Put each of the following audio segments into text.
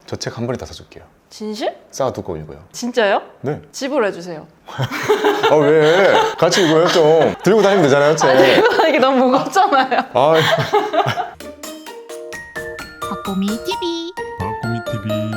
저 책 한 번에 다 사줄게요. 진실? 쌓아두고 읽어요. 진짜요? 네. 지불 해주세요. 아 왜? 같이 읽어요 좀. 들고 다니면 되잖아요 책. 아니 이게 너무 무겁잖아요. 아, 박보미 TV. 박보미 TV.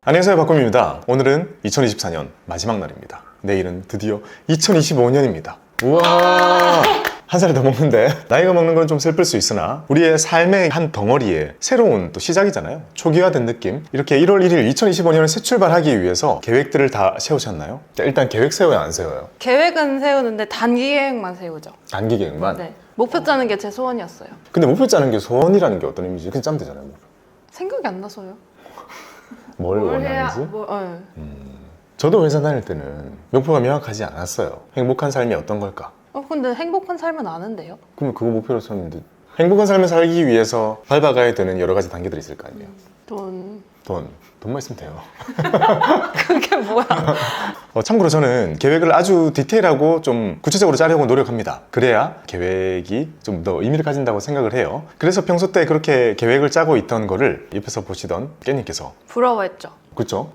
안녕하세요, 박곰입니다. 오늘은 2024년 마지막 날입니다. 내일은 드디어 2025년입니다. 우와, 한 살이 더 먹는데 나이가 먹는 건 좀 슬플 수 있으나 우리의 삶의 한 덩어리에 새로운 또 시작이잖아요. 초기화된 느낌. 이렇게 1월 1일 2025년을 새 출발하기 위해서 계획들을 다 세우셨나요? 일단 계획 세워요, 안 세워요? 계획은 세우는데 단기 계획만 세우죠. 단기 계획만? 네. 목표 짜는 게 제 소원이었어요. 근데 목표 짜는 게 소원이라는 게 어떤 의미지? 그냥 짜면 되잖아요. 목표. 생각이 안 나서요. 뭘 원하는지? 네. 저도 회사 다닐 때는 목표가 명확하지 않았어요. 행복한 삶이 어떤 걸까? 근데 행복한 삶은 아는데요. 그럼 그거 목표로 썼는데 행복한 삶을 살기 위해서 밟아가야 되는 여러 가지 단계들이 있을 거 아니에요. 돈만 있으면 돼요. 그게 뭐야? 참고로 저는 계획을 아주 디테일하고 좀 구체적으로 짜려고 노력합니다. 그래야 계획이 좀 더 의미를 가진다고 생각을 해요. 그래서 평소 때 그렇게 계획을 짜고 있던 거를 옆에서 보시던 깻님께서 부러워했죠. 그쵸?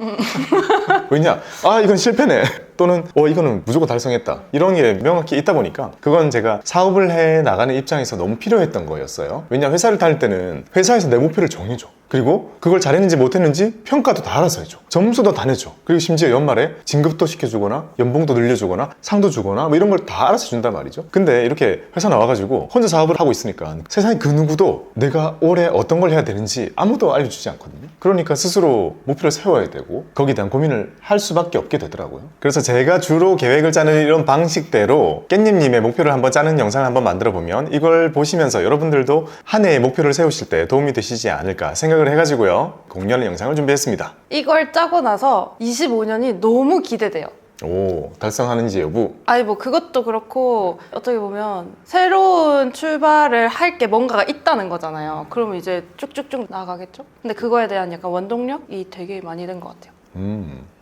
왜냐? 아 이건 실패네 또는 이거는 무조건 달성했다 이런 게 명확히 있다 보니까 그건 제가 사업을 해 나가는 입장에서 너무 필요했던 거였어요. 왜냐 회사를 다닐 때는 회사에서 내 목표를 정해줘. 그리고 그걸 잘했는지 못했는지 평가도 다 알아서 해줘. 점수도 다 내줘. 그리고 심지어 연말에 진급도 시켜주거나 연봉도 늘려주거나 상도 주거나 뭐 이런 걸 다 알아서 준단 말이죠. 근데 이렇게 회사 나와가지고 혼자 사업을 하고 있으니까 세상에 그 누구도 내가 올해 어떤 걸 해야 되는지 아무도 알려주지 않거든요. 그러니까 스스로 목표를 세워야 되고 거기에 대한 고민을 할 수밖에 없게 되더라고요. 그래서 제가 주로 계획을 짜는 이런 방식대로 깻님님의 목표를 한번 짜는 영상을 한번 만들어 보면 이걸 보시면서 여러분들도 한 해의 목표를 세우실 때 도움이 되시지 않을까 생각을 해가지고요 공유하는 영상을 준비했습니다. 이걸 짜고 나서 25년이 너무 기대돼요. 오, 달성하는지 여부. 아니 뭐 그것도 그렇고 어떻게 보면 새로운 출발을 할 게 뭔가가 있다는 거잖아요. 그러면 이제 쭉쭉쭉 나아가겠죠? 근데 그거에 대한 약간 원동력이 되게 많이 된 것 같아요.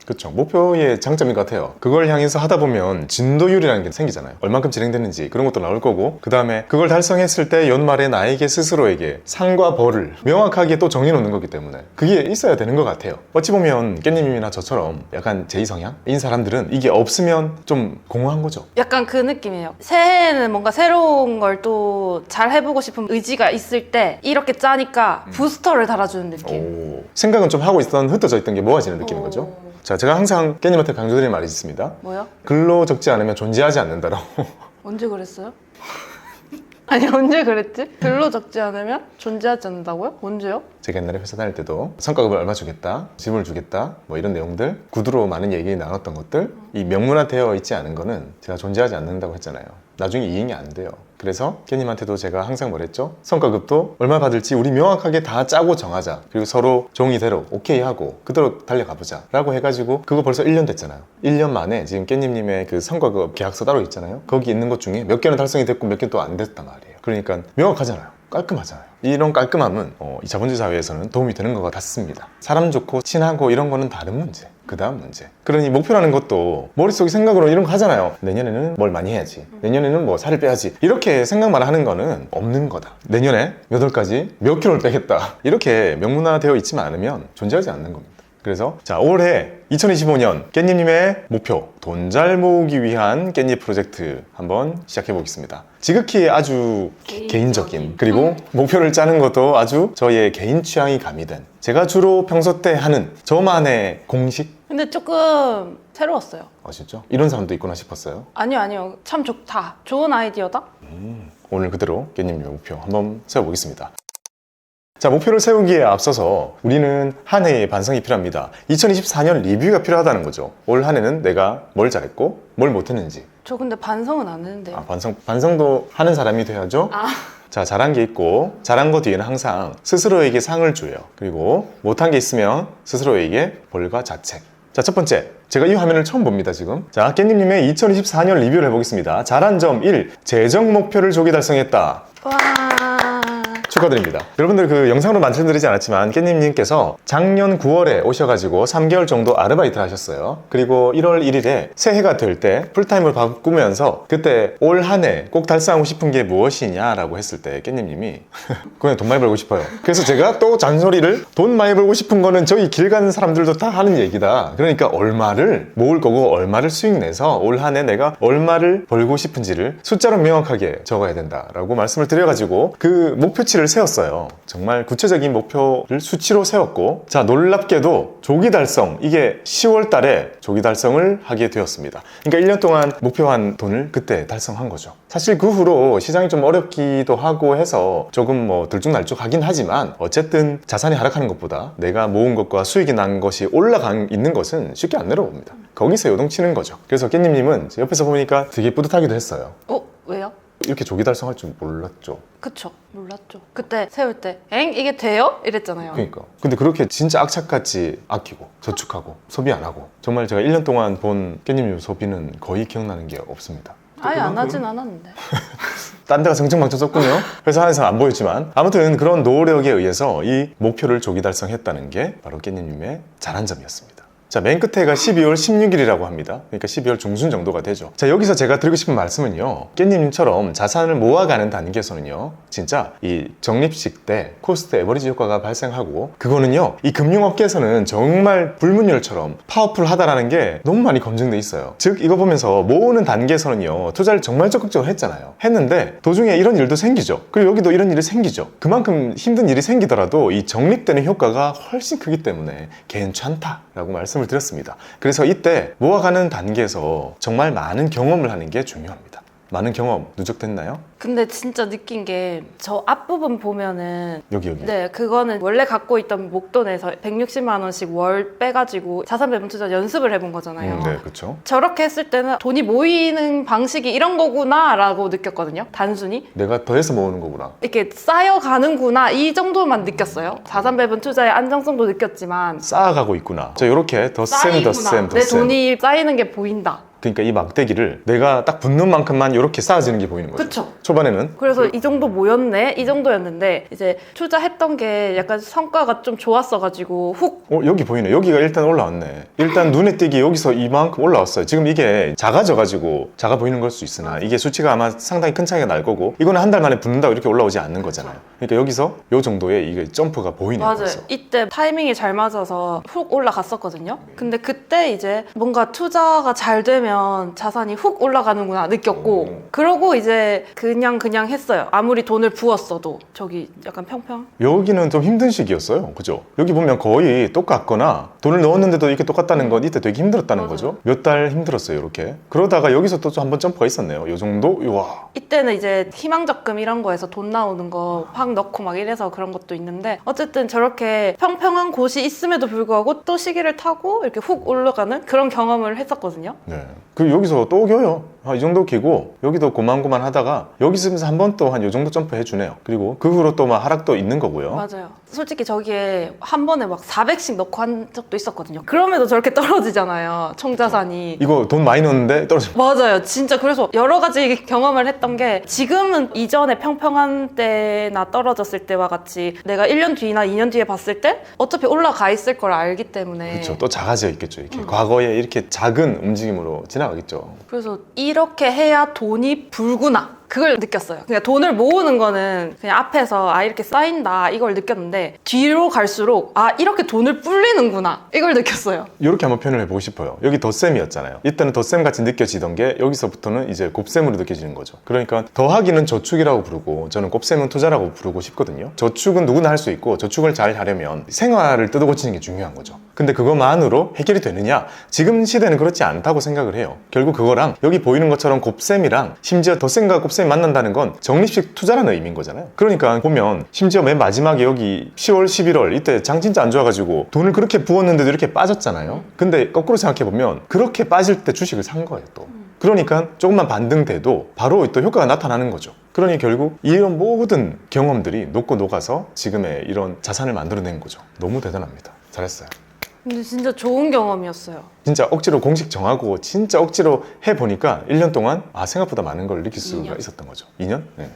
그렇죠. 목표의 장점인 것 같아요. 그걸 향해서 하다 보면 진도율이라는 게 생기잖아요. 얼만큼 진행됐는지 그런 것도 나올 거고 그 다음에 그걸 달성했을 때 연말에 나에게 스스로에게 상과 벌을 명확하게 또 정해 놓는 거기 때문에 그게 있어야 되는 것 같아요. 어찌 보면 깻님이나 저처럼 약간 제2성향인 사람들은 이게 없으면 좀 공허한 거죠. 약간 그 느낌이에요. 새해에는 뭔가 새로운 걸 또 잘 해보고 싶은 의지가 있을 때 이렇게 짜니까 부스터를 달아주는 느낌. 생각은 좀 하고 있던 흩어져 있던 게 모아지는 느낌인 거죠. 자, 제가 항상 깻님한테 강조드리는 말이 있습니다. 뭐요? 글로 적지 않으면 존재하지 않는다라고. 언제 그랬어요? 아니 언제 그랬지? 글로 적지 않으면 존재하지 않는다고요? 언제요? 제가 옛날에 회사 다닐 때도 성과급을 얼마 주겠다, 지분을 주겠다 뭐 이런 내용들 구두로 많은 얘기 나눴던 것들 이 명문화되어 있지 않은 거는 제가 존재하지 않는다고 했잖아요. 나중에 이행이 안 돼요. 그래서 깻님한테도 제가 항상 뭐랬죠? 성과급도 얼마 받을지 우리 명확하게 다 짜고 정하자. 그리고 서로 종이대로 오케이 하고 그대로 달려가보자 라고 해가지고 그거 벌써 1년 됐잖아요. 1년 만에 지금 깻님님의 그 성과급 계약서 따로 있잖아요. 거기 있는 것 중에 몇 개는 달성이 됐고 몇 개는 또 안 됐단 말이에요. 그러니까 명확하잖아요. 깔끔하잖아요. 이런 깔끔함은 이 자본주의 사회에서는 도움이 되는 것 같습니다. 사람 좋고 친하고 이런 거는 다른 문제. 그 다음 문제. 그러니 목표라는 것도 머릿속에 생각으로 이런 거 하잖아요. 내년에는 뭘 많이 해야지. 내년에는 뭐 살을 빼야지. 이렇게 생각만 하는 거는 없는 거다. 내년에 몇 월까지 몇 킬로를 빼겠다. 이렇게 명문화되어 있지만 않으면 존재하지 않는 겁니다. 그래서 자 올해 2025년 깻잎님의 목표 돈 잘 모으기 위한 깻잎 프로젝트 한번 시작해 보겠습니다. 지극히 아주 개인적인 그리고 목표를 짜는 것도 아주 저의 개인 취향이 가미된 제가 주로 평소 때 하는 저만의 공식. 근데 조금 새로웠어요. 진짜? 이런 사람도 있구나 싶었어요. 아니요 참 좋다. 좋은 아이디어다. 오늘 그대로 깻잎님의 목표 한번 세워보겠습니다. 자, 목표를 세우기에 앞서서 우리는 한 해의 반성이 필요합니다. 2024년 리뷰가 필요하다는 거죠. 올 한 해는 내가 뭘 잘했고 뭘 못했는지. 저 근데 반성은 안 했는데요. 반성도 하는 사람이 돼야죠. 자, 잘한 게 있고 잘한 거 뒤에는 항상 스스로에게 상을 줘요. 그리고 못한 게 있으면 스스로에게 벌과 자책. 자, 첫 번째. 제가 이 화면을 처음 봅니다, 지금. 자, 깻잎님의 2024년 리뷰를 해보겠습니다. 잘한 점 1. 재정 목표를 조기 달성했다. 와. 축하드립니다. 여러분들 그 영상으로 말씀드리지 않았지만 깻님님께서 작년 9월에 오셔가지고 3개월 정도 아르바이트를 하셨어요. 그리고 1월 1일에 새해가 될 때 풀타임을 바꾸면서 그때 올 한 해 꼭 달성하고 싶은 게 무엇이냐라고 했을 때 깻님님이 그냥 돈 많이 벌고 싶어요. 그래서 제가 또 잔소리를 돈 많이 벌고 싶은 거는 저희 길 가는 사람들도 다 하는 얘기다. 그러니까 얼마를 모을 거고 얼마를 수익 내서 올 한 해 내가 얼마를 벌고 싶은지를 숫자로 명확하게 적어야 된다라고 말씀을 드려가지고 그 목표치를 세웠어요. 정말 구체적인 목표를 수치로 세웠고, 자, 놀랍게도 조기 달성, 이게 10월 달에 조기 달성을 하게 되었습니다. 그러니까 1년 동안 목표한 돈을 그때 달성한 거죠. 사실 그 후로 시장이 좀 어렵기도 하고 해서 조금 뭐 들쭉날쭉 하긴 하지만 어쨌든 자산이 하락하는 것보다 내가 모은 것과 수익이 난 것이 올라가 있는 것은 쉽게 안 내려옵니다. 거기서 요동치는 거죠. 그래서 깻님님은 옆에서 보니까 되게 뿌듯하기도 했어요. 왜요? 이렇게 조기 달성할 줄 몰랐죠. 그쵸, 몰랐죠. 그때 세울 때 엥? 이게 돼요? 이랬잖아요. 그러니까. 근데 그렇게 진짜 악착같이 아끼고 저축하고 소비 안 하고 정말 제가 1년 동안 본 깻잎 소비는 거의 기억나는 게 없습니다. 아예 안 하진 않았는데. 딴 데가 성층방층 썼군요. 회사 안에서 안 보였지만 아무튼 그런 노력에 의해서 이 목표를 조기 달성했다는 게 바로 깻잎님의 잘한 점이었습니다. 자, 맨 끝에가 12월 16일이라고 합니다. 그러니까 12월 중순 정도가 되죠. 자, 여기서 제가 드리고 싶은 말씀은요, 깻님처럼 자산을 모아가는 단계에서는요, 진짜 이 적립식 때 코스트 에버리지 효과가 발생하고, 그거는요, 이 금융업계에서는 정말 불문율처럼 파워풀하다라는 게 너무 많이 검증돼 있어요. 즉, 이거 보면서 모으는 단계에서는요, 투자를 정말 적극적으로 했잖아요. 했는데 도중에 이런 일도 생기죠. 그리고 여기도 이런 일이 생기죠. 그만큼 힘든 일이 생기더라도 이 적립되는 효과가 훨씬 크기 때문에 괜찮다라고 말씀을 드렸습니다. 그래서 이때 모아가는 단계에서 정말 많은 경험을 하는 게 중요합니다. 많은 경험 누적됐나요? 근데 진짜 느낀 게 저 앞부분 보면은 여기 네, 그거는 원래 갖고 있던 목돈에서 160만 원씩 월 빼가지고 자산 배분 투자 연습을 해본 거잖아요. 네, 그렇죠. 저렇게 했을 때는 돈이 모이는 방식이 이런 거구나 라고 느꼈거든요. 단순히 내가 더해서 모으는 거구나. 이렇게 쌓여가는구나 이 정도만 느꼈어요. 자산 배분 투자의 안정성도 느꼈지만 쌓아가고 있구나. 자, 이렇게 덧셈, 쌓이구나. 덧셈, 내 덧셈. 돈이 쌓이는 게 보인다. 그러니까 이 막대기를 내가 딱 붓는 만큼만 이렇게 쌓아지는 게 보이는 거죠. 그쵸. 초반에는 그래서 이 정도 모였네? 이 정도였는데 이제 투자했던 게 약간 성과가 좀 좋았어가지고 훅 여기 보이네. 여기가 일단 올라왔네. 일단 눈에 띄게 여기서 이만큼 올라왔어요. 지금 이게 작아져가지고 작아 보이는 걸 수 있으나 이게 수치가 아마 상당히 큰 차이가 날 거고, 이거는 한 달 만에 붙는다고 이렇게 올라오지 않는 거잖아요. 그러니까 여기서 요 정도의 이게 점프가 보이네요. 맞아요. 벌써. 이때 타이밍이 잘 맞아서 훅 올라갔었거든요. 근데 그때 이제 뭔가 투자가 잘 되면 자산이 훅 올라가는구나 느꼈고, 그러고 이제 그냥 했어요. 아무리 돈을 부었어도. 저기 약간 평평? 여기는 좀 힘든 시기였어요. 그죠? 여기 보면 거의 똑같거나 돈을 넣었는데도 이렇게 똑같다는 건 이때 되게 힘들었다는 맞아요. 거죠. 몇 달 힘들었어요. 이렇게. 그러다가 여기서 또 한 번 점프가 있었네요. 요 정도? 와. 이때는 이제 희망적금 이런 거에서 돈 나오는 거 확 넣고 막 이래서 그런 것도 있는데, 어쨌든 저렇게 평평한 곳이 있음에도 불구하고 또 시기를 타고 이렇게 훅 올라가는 그런 경험을 했었거든요. 네. 그 여기서 또 겨요. 이 정도 기고 여기도 고만고만 하다가 여기서 한 번 또 한 요 정도 점프 해주네요. 그리고 그 후로 또 막 하락도 있는 거고요. 맞아요. 솔직히 저기에 한 번에 막 400씩 넣고 한 적도 있었거든요. 그럼에도 저렇게 떨어지잖아요. 총자산이. 이거 돈 많이 넣었는데 떨어져. 맞아요. 진짜 그래서 여러 가지 경험을 했던 게, 지금은 이전에 평평한 때나 떨어졌을 때와 같이 내가 1년 뒤나 2년 뒤에 봤을 때 어차피 올라가 있을 걸 알기 때문에. 그렇죠. 또 작아져 있겠죠. 이렇게 과거에 이렇게 작은 움직임으로 지나가겠죠. 그래서 이렇게 해야 돈이 불구나, 그걸 느꼈어요. 그냥 돈을 모으는 거는 그냥 앞에서 이렇게 쌓인다 이걸 느꼈는데, 뒤로 갈수록 이렇게 돈을 불리는구나 이걸 느꼈어요. 이렇게 한번 표현을 해보고 싶어요. 여기 덧셈이었잖아요. 이때는 덧셈 같이 느껴지던 게 여기서부터는 이제 곱셈으로 느껴지는 거죠. 그러니까 더하기는 저축이라고 부르고 저는 곱셈은 투자라고 부르고 싶거든요. 저축은 누구나 할 수 있고, 저축을 잘 하려면 생활을 뜯어고치는 게 중요한 거죠. 근데 그것만으로 해결이 되느냐? 지금 시대는 그렇지 않다고 생각을 해요. 결국 그거랑 여기 보이는 것처럼 곱셈이랑 심지어 덧셈과 곱셈이 만난다는 건 적립식 투자라는 의미인 거잖아요. 그러니까 보면 심지어 맨 마지막에 여기 10월, 11월 이때 장 진짜 안 좋아가지고 돈을 그렇게 부었는데도 이렇게 빠졌잖아요. 근데 거꾸로 생각해보면 그렇게 빠질 때 주식을 산 거예요 또. 그러니까 조금만 반등돼도 바로 또 효과가 나타나는 거죠. 그러니 결국 이런 모든 경험들이 녹고 녹아서 지금의 이런 자산을 만들어낸 거죠. 너무 대단합니다. 잘했어요. 근데 진짜 좋은 경험이었어요. 진짜 억지로 공식 정하고 진짜 억지로 해보니까 1년 동안 생각보다 많은 걸 느낄 수가 2년. 있었던 거죠. 2년? 네.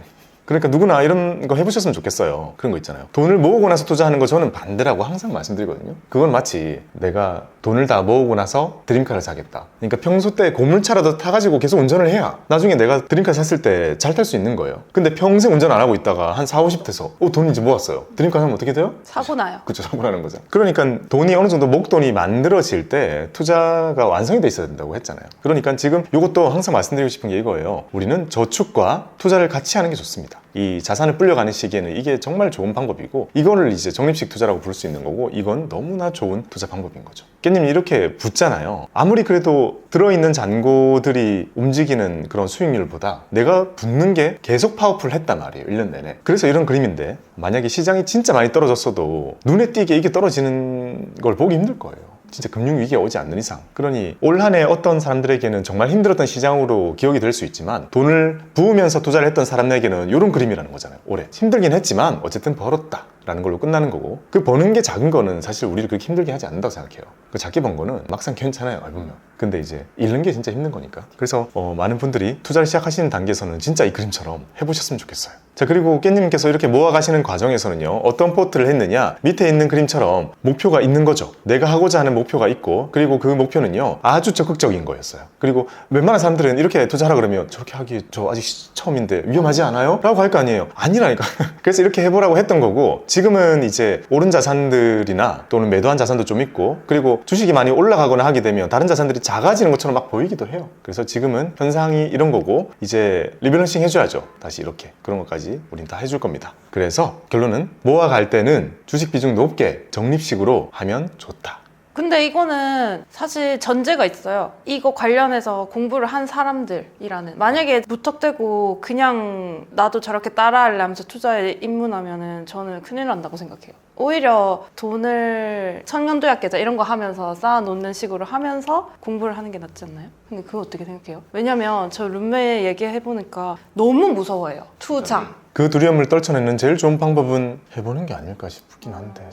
그러니까 누구나 이런 거 해보셨으면 좋겠어요. 그런 거 있잖아요. 돈을 모으고 나서 투자하는 거 저는 반대라고 항상 말씀드리거든요. 그건 마치 내가 돈을 다 모으고 나서 드림카를 사겠다. 그러니까 평소 때 고물차라도 타가지고 계속 운전을 해야 나중에 내가 드림카 샀을 때 잘 탈 수 있는 거예요. 근데 평생 운전 안 하고 있다가 한 4, 50 돼서 돈 이제 모았어요. 드림카 사면 어떻게 돼요? 사고 나요. 그쵸, 사고 나는 거죠. 그러니까 돈이 어느 정도 목돈이 만들어질 때 투자가 완성이 돼 있어야 된다고 했잖아요. 그러니까 지금 이것도 항상 말씀드리고 싶은 게 이거예요. 우리는 저축과 투자를 같이 하는 게 좋습니다. 이 자산을 불려가는 시기에는 이게 정말 좋은 방법이고 이거를 이제 적립식 투자라고 부를 수 있는 거고 이건 너무나 좋은 투자 방법인 거죠. 깻님 이렇게 붙잖아요. 아무리 그래도 들어있는 잔고들이 움직이는 그런 수익률보다 내가 붙는 게 계속 파워풀했단 말이에요. 1년 내내. 그래서 이런 그림인데 만약에 시장이 진짜 많이 떨어졌어도 눈에 띄게 이게 떨어지는 걸 보기 힘들 거예요. 진짜 금융위기가 오지 않는 이상. 그러니 올 한 해 어떤 사람들에게는 정말 힘들었던 시장으로 기억이 될 수 있지만 돈을 부으면서 투자를 했던 사람에게는 이런 그림이라는 거잖아요. 올해 힘들긴 했지만 어쨌든 벌었다 라는 걸로 끝나는 거고 그 버는 게 작은 거는 사실 우리를 그렇게 힘들게 하지 않는다고 생각해요. 그 작게 번 거는 막상 괜찮아요. 보면. 근데 이제 잃는 게 진짜 힘든 거니까. 그래서 많은 분들이 투자를 시작하시는 단계에서는 진짜 이 그림처럼 해보셨으면 좋겠어요. 자, 그리고 깻님께서 이렇게 모아가시는 과정에서는요, 어떤 포트를 했느냐, 밑에 있는 그림처럼 목표가 있는 거죠. 내가 하고자 하는 목표가 있고, 그리고 그 목표는요 아주 적극적인 거였어요. 그리고 웬만한 사람들은 이렇게 투자하라 그러면 저렇게 하기 저 아직 처음인데 위험하지 않아요? 라고 할 거 아니에요. 아니라니까. 그래서 이렇게 해보라고 했던 거고, 지금은 이제 오른 자산들이나 또는 매도한 자산도 좀 있고, 그리고 주식이 많이 올라가거나 하게 되면 다른 자산들이 작아지는 것처럼 막 보이기도 해요. 그래서 지금은 현상이 이런 거고, 이제 리밸런싱 해줘야죠. 다시 이렇게 그런 것까지 우린 다 해줄 겁니다. 그래서 결론은 모아갈 때는 주식 비중 높게 적립식으로 하면 좋다. 근데 이거는 사실 전제가 있어요. 이거 관련해서 공부를 한 사람들이라는. 만약에 무턱대고 그냥 나도 저렇게 따라할래 하면서 투자에 입문하면은 저는 큰일 난다고 생각해요. 오히려 돈을 청년도약 계좌 이런 거 하면서 쌓아놓는 식으로 하면서 공부를 하는 게 낫지 않나요? 근데 그거 어떻게 생각해요? 왜냐면 저 룸메 얘기해보니까 너무 무서워해요. 투자. 그 두려움을 떨쳐내는 제일 좋은 방법은 해보는 게 아닐까 싶긴 한데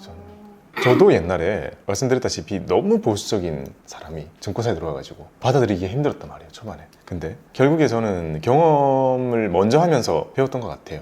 저도 옛날에 말씀드렸다시피 너무 보수적인 사람이 증권사에 들어와가지고 받아들이기가 힘들었단 말이에요, 초반에. 근데 결국에 저는 경험을 먼저 하면서 배웠던 것 같아요.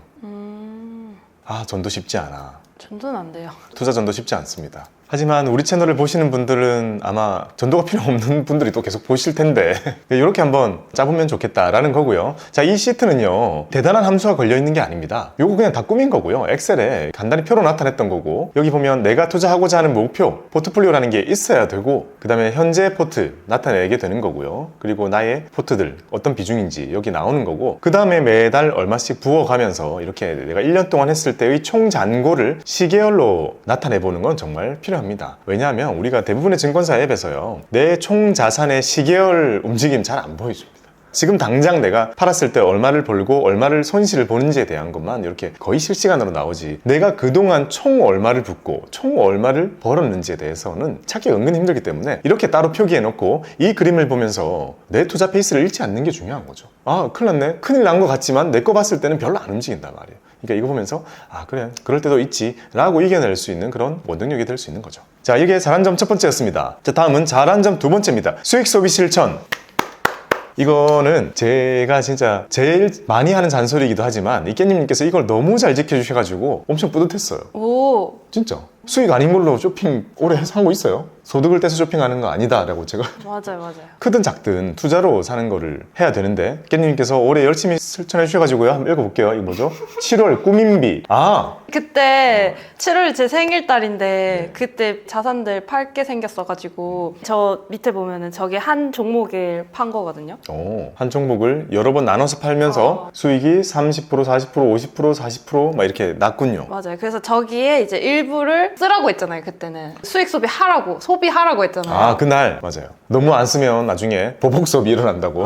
전도 쉽지 않아. 전도는 안 돼요. 투자 전도 쉽지 않습니다. 하지만 우리 채널을 보시는 분들은 아마 전도가 필요 없는 분들이 또 계속 보실 텐데 이렇게 한번 짜보면 좋겠다라는 거고요. 자, 이 시트는요 대단한 함수가 걸려있는 게 아닙니다. 요거 그냥 다 꾸민 거고요. 엑셀에 간단히 표로 나타냈던 거고, 여기 보면 내가 투자하고자 하는 목표, 포트폴리오라는 게 있어야 되고, 그 다음에 현재 포트 나타내게 되는 거고요. 그리고 나의 포트들 어떤 비중인지 여기 나오는 거고, 그 다음에 매달 얼마씩 부어가면서 이렇게 내가 1년 동안 했을 때의 총 잔고를 시계열로 나타내보는 건 정말 필요합니다. 왜냐하면 우리가 대부분의 증권사 앱에서요 내 총 자산의 시계열 움직임 잘 안 보여줍니다. 지금 당장 내가 팔았을 때 얼마를 벌고 얼마를 손실을 보는지에 대한 것만 이렇게 거의 실시간으로 나오지, 내가 그동안 총 얼마를 붓고 총 얼마를 벌었는지에 대해서는 찾기 은근 힘들기 때문에 이렇게 따로 표기해 놓고 이 그림을 보면서 내 투자 페이스를 잃지 않는 게 중요한 거죠. 큰일 났네, 큰일 난 것 같지만 내 거 봤을 때는 별로 안 움직인단 말이에요. 그러니까 이거 보면서 그래, 그럴 때도 있지 라고 이겨낼 수 있는 그런 원동력이 될 수 있는 거죠. 자, 이게 잘한 점 첫 번째였습니다. 자, 다음은 잘한 점 두 번째입니다. 수익 소비 실천. 이거는 제가 진짜 제일 많이 하는 잔소리이기도 하지만 이 깻님께서 이걸 너무 잘 지켜주셔가지고 엄청 뿌듯했어요. 오, 진짜 수익 아닌 걸로 쇼핑 오래 한 거 있어요? 소득을 떼서 쇼핑하는 거 아니다 라고 제가 맞아요. 크든 작든 투자로 사는 거를 해야 되는데, 깻님께서 올해 열심히 실천해 주셔가지고요. 한번 읽어볼게요. 이거 뭐죠? 7월 꾸민비. 그때 7월 제 생일달인데 그때 자산들 팔게 생겼어가지고 저 밑에 보면은 저게 한 종목을 판 거거든요. 한 종목을 여러 번 나눠서 팔면서 수익이 30%, 40%, 50%, 40% 막 이렇게 났군요. 맞아요. 그래서 저기에 이제 일부를 쓰라고 했잖아요. 그때는 수익 소비하라고, 소비하라고 했잖아요. 그날 맞아요. 너무 안 쓰면 나중에 보복 수업이 일어난다고.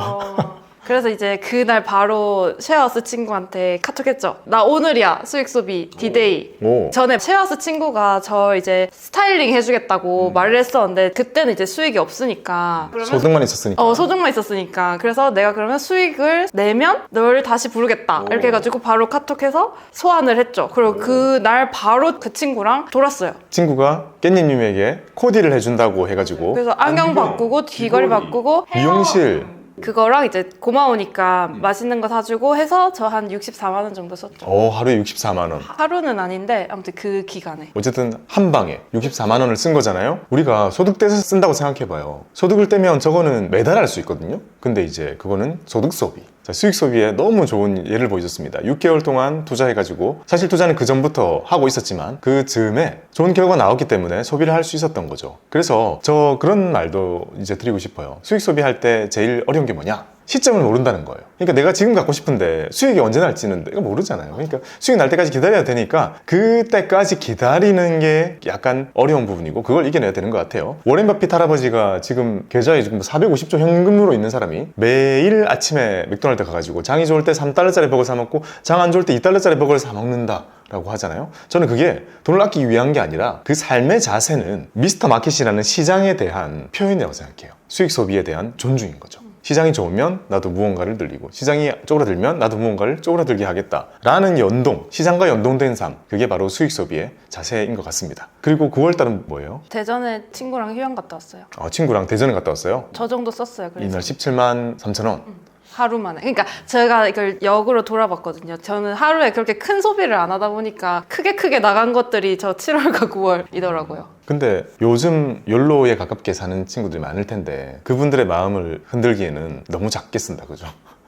그래서 이제 그날 바로 쉐어하우스 친구한테 카톡했죠. 나 오늘이야 수익 소비 디데이. 전에 쉐어하우스 친구가 저 이제 스타일링 해주겠다고 말을 했었는데 그때는 이제 수익이 없으니까 소득만 있었으니까. 소득만 있었으니까. 그래서 내가 그러면 수익을 내면 널 다시 부르겠다 이렇게 해가지고 바로 카톡해서 소환을 했죠. 그리고 그날 바로 그 친구랑 돌았어요. 친구가 깻님님에게 코디를 해준다고 해가지고 그래서 안경 바꾸고 귀걸이 바꾸고 미용실 그거랑 이제 고마우니까 맛있는 거 사주고 해서 저 한 64만 원 정도 썼죠. 하루에 64만 원. 하루는 아닌데 아무튼 그 기간에. 어쨌든 한 방에 64만 원을 쓴 거잖아요. 우리가 소득 떼서 쓴다고 생각해봐요. 소득을 떼면 저거는 매달 할 수 있거든요. 근데 이제 그거는 소득 소비. 자, 수익 소비에 너무 좋은 예를 보여줬습니다. 6개월 동안 투자해가지고 사실 투자는 그 전부터 하고 있었지만 그 즈음에 좋은 결과가 나왔기 때문에 소비를 할 수 있었던 거죠. 그래서 저 그런 말도 이제 드리고 싶어요. 수익 소비할 때 제일 어려운 게 뭐냐? 시점을 모른다는 거예요. 그러니까 내가 지금 갖고 싶은데 수익이 언제 날지는 내가 모르잖아요. 그러니까 수익 날 때까지 기다려야 되니까 그때까지 기다리는 게 약간 어려운 부분이고 그걸 이겨내야 되는 것 같아요. 워렌 버핏 할아버지가 지금 계좌에 지금 450조 현금으로 있는 사람이 매일 아침에 맥도날드 가가지고 장이 좋을 때 3달러짜리 버거 사 먹고 장 안 좋을 때 2달러짜리 버거를 사 먹는다 라고 하잖아요. 저는 그게 돈을 아끼기 위한 게 아니라 그 삶의 자세는 미스터 마켓이라는 시장에 대한 표현이라고 생각해요. 수익 소비에 대한 존중인 거죠. 시장이 좋으면 나도 무언가를 늘리고 시장이 쪼그라들면 나도 무언가를 쪼그라들게 하겠다라는 연동, 시장과 연동된 삶, 그게 바로 수익 소비의 자세인 것 같습니다. 그리고 9월달은 뭐예요? 대전에 친구랑 휴양 갔다 왔어요. 친구랑 대전에 갔다 왔어요? 저 정도 썼어요. 그래서. 이날 17만 3천 원. 하루 만에. 그러니까 제가 이걸 역으로 돌아봤거든요. 저는 하루에 그렇게 큰 소비를 안 하다 보니까 크게 나간 것들이 저 7월과 9월이더라고요. 근데 요즘 욜로에 가깝게 사는 친구들이 많을 텐데 그분들의 마음을 흔들기에는 너무 작게 쓴다, 그죠?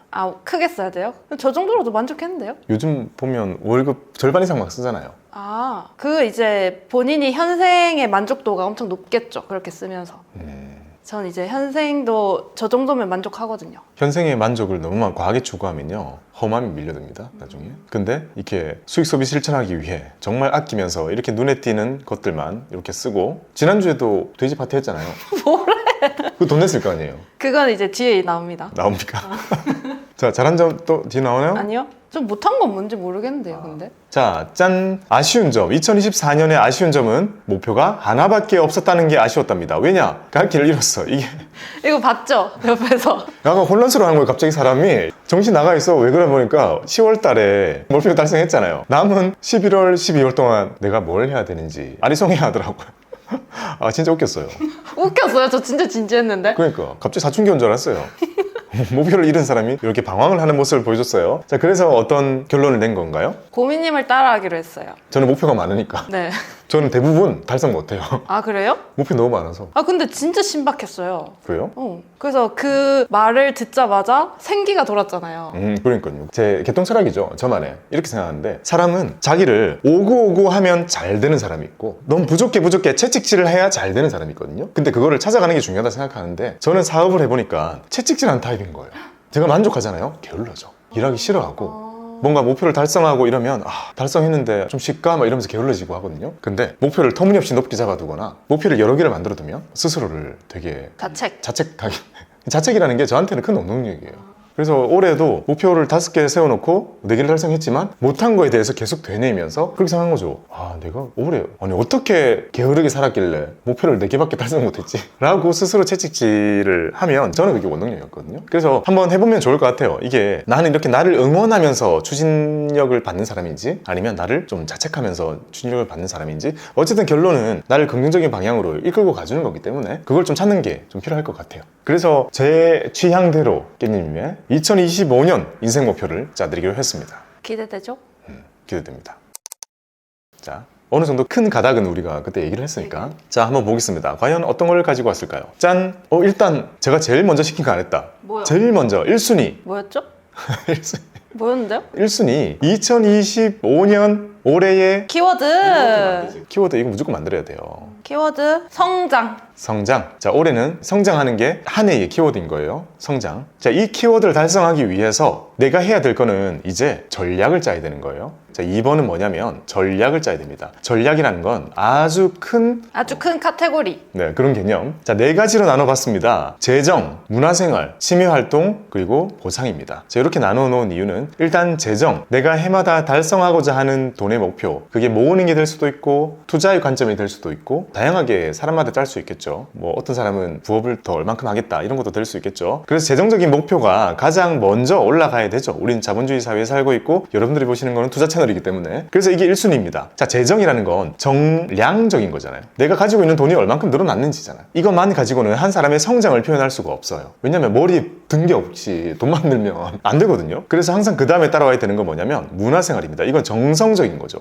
아, 크게 써야 돼요? 저 정도로도 만족했는데요? 요즘 보면 월급 절반 이상 막 쓰잖아요. 아, 그 이제 본인이 현생의 만족도가 엄청 높겠죠. 그렇게 쓰면서. 전 이제 현생도 저 정도면 만족하거든요. 현생의 만족을 너무 과하게 추구하면요 험함이 밀려듭니다 나중에. 근데 이렇게 수익 소비 실천하기 위해 정말 아끼면서 이렇게 눈에 띄는 것들만 이렇게 쓰고, 지난주에도 돼지 파티 했잖아요. 뭐래? 그거 돈 냈을 거 아니에요? 그건 이제 뒤에 나옵니다. 나옵니까? 자, 잘한 점 또 뒤에 나오나요? 아니요? 좀 못한 건 뭔지 모르겠는데요, 근데. 자, 짠! 아쉬운 점. 2024년의 아쉬운 점은 목표가 하나밖에 없었다는 게 아쉬웠답니다. 왜냐? 갈 길을 잃었어. 이게 이거 봤죠? 옆에서. 약간 혼란스러워하는 거예요. 갑자기 사람이 정신 나가 있어. 왜 그래 보니까 10월 달에 목표 달성했잖아요. 남은 11월, 12월 동안 내가 뭘 해야 되는지 아리송해야 하더라고요. 아, 진짜 웃겼어요. 웃겼어요. 저 진짜 진지했는데. 그러니까 갑자기 사춘기 온 줄 알았어요. 목표를 잃은 사람이 이렇게 방황을 하는 모습을 보여줬어요. 자, 그래서 어떤 결론을 낸 건가요? 고민님을 따라하기로 했어요. 저는 목표가 많으니까. 네. 저는 대부분 달성 못해요. 아, 그래요? 목표 너무 많아서. 아, 근데 진짜 신박했어요. 그래요? 그래서 그 말을 듣자마자 생기가 돌았잖아요. 그러니까요. 제 개통 철학이죠. 저만의. 이렇게 생각하는데 사람은 자기를 오구오구 하면 잘 되는 사람이 있고 너무 부족해 채찍질을 해야 잘 되는 사람이 있거든요. 근데 그거를 찾아가는 게 중요하다 생각하는데 저는 사업을 해보니까 채찍질하는 타입인 거예요. 제가 만족하잖아요. 게을러져. 일하기 싫어하고 뭔가 목표를 달성하고 이러면 달성했는데 좀 쉴까? 막 이러면서 게을러지고 하거든요. 근데 목표를 터무니없이 높게 잡아두거나 목표를 여러 개를 만들어두면 스스로를 되게 자책하게 자책이라는 게 저한테는 큰 원동력이에요. 그래서 올해도 목표를 5개 세워놓고 4개를 달성했지만 못한 거에 대해서 계속 되뇌면서 그렇게 생각한 거죠. 내가 올해 어떻게 게으르게 살았길래 목표를 4개밖에 달성 못했지? 라고 스스로 채찍질을 하면 저는 그게 원동력이었거든요. 그래서 한번 해보면 좋을 것 같아요. 이게 나는 이렇게 나를 응원하면서 추진력을 받는 사람인지 아니면 나를 좀 자책하면서 추진력을 받는 사람인지, 어쨌든 결론은 나를 긍정적인 방향으로 이끌고 가주는 거기 때문에 그걸 좀 찾는 게 좀 필요할 것 같아요. 그래서 제 취향대로 깻잎님의 2025년 인생 목표를 짜드리기로 했습니다. 기대되죠? 기대됩니다. 자, 어느 정도 큰 가닥은 우리가 그때 얘기를 했으니까 자, 한번 보겠습니다. 과연 어떤 걸 가지고 왔을까요? 짠! 일단 제가 제일 먼저 시킨 거 안 했다. 뭐요? 제일 먼저 1순위. 뭐였죠? 1순위. 뭐였는데요? 1순위 2025년 올해의 키워드 이거 무조건 만들어야 돼요. 키워드 성장. 자, 올해는 성장하는 게 한 해의 키워드인 거예요. 성장. 자, 이 키워드를 달성하기 위해서 내가 해야 될 거는 이제 전략을 짜야 되는 거예요. 자, 2번은 뭐냐면 전략을 짜야 됩니다. 전략이라는 건 아주 큰 카테고리. 네, 그런 개념. 자, 4가지로 나눠봤습니다. 재정, 문화생활, 취미활동, 그리고 보상입니다. 자, 이렇게 나눠 놓은 이유는 일단 재정, 내가 해마다 달성하고자 하는 돈의 목표, 그게 모으는 게 될 수도 있고 투자의 관점이 될 수도 있고 다양하게 사람마다 짤 수 있겠죠. 뭐 어떤 사람은 부업을 더 얼만큼 하겠다 이런 것도 될 수 있겠죠. 그래서 재정적인 목표가 가장 먼저 올라가야 되죠. 우린 자본주의 사회에 살고 있고 여러분들이 보시는 거는 투자 채널 채널이기 때문에. 그래서 이게 1순위입니다. 자, 재정이라는 건 정량적인 거잖아요. 내가 가지고 있는 돈이 얼만큼 늘어났는지잖아요. 이것만 가지고는 한 사람의 성장을 표현할 수가 없어요. 왜냐면 머리 든 게 없이 돈만 늘면 안 되거든요. 그래서 항상 그 다음에 따라와야 되는 건 뭐냐면 문화생활입니다. 이건 정성적인 거죠.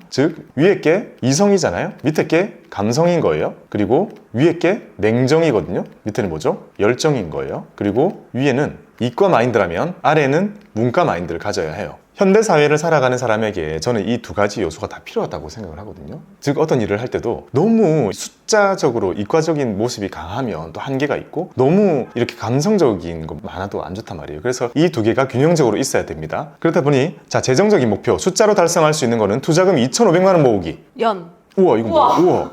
즉 위에 게 이성이잖아요. 밑에 게 감성인 거예요. 그리고 위에 게 냉정이거든요. 밑에는 뭐죠? 열정인 거예요. 그리고 위에는 이과 마인드라면 아래는 문과 마인드를 가져야 해요. 현대 사회를 살아가는 사람에게 저는 이 두 가지 요소가 다 필요하다고 생각을 하거든요. 즉 어떤 일을 할 때도 너무 숫자적으로 이과적인 모습이 강하면 또 한계가 있고 너무 이렇게 감성적인 거 많아도 안 좋단 말이에요. 그래서 이 두 개가 균형적으로 있어야 됩니다. 그렇다 보니 자, 재정적인 목표 숫자로 달성할 수 있는 거는 투자금 2,500만 원 모으기. 연. 우와, 이거 뭐야? 우와.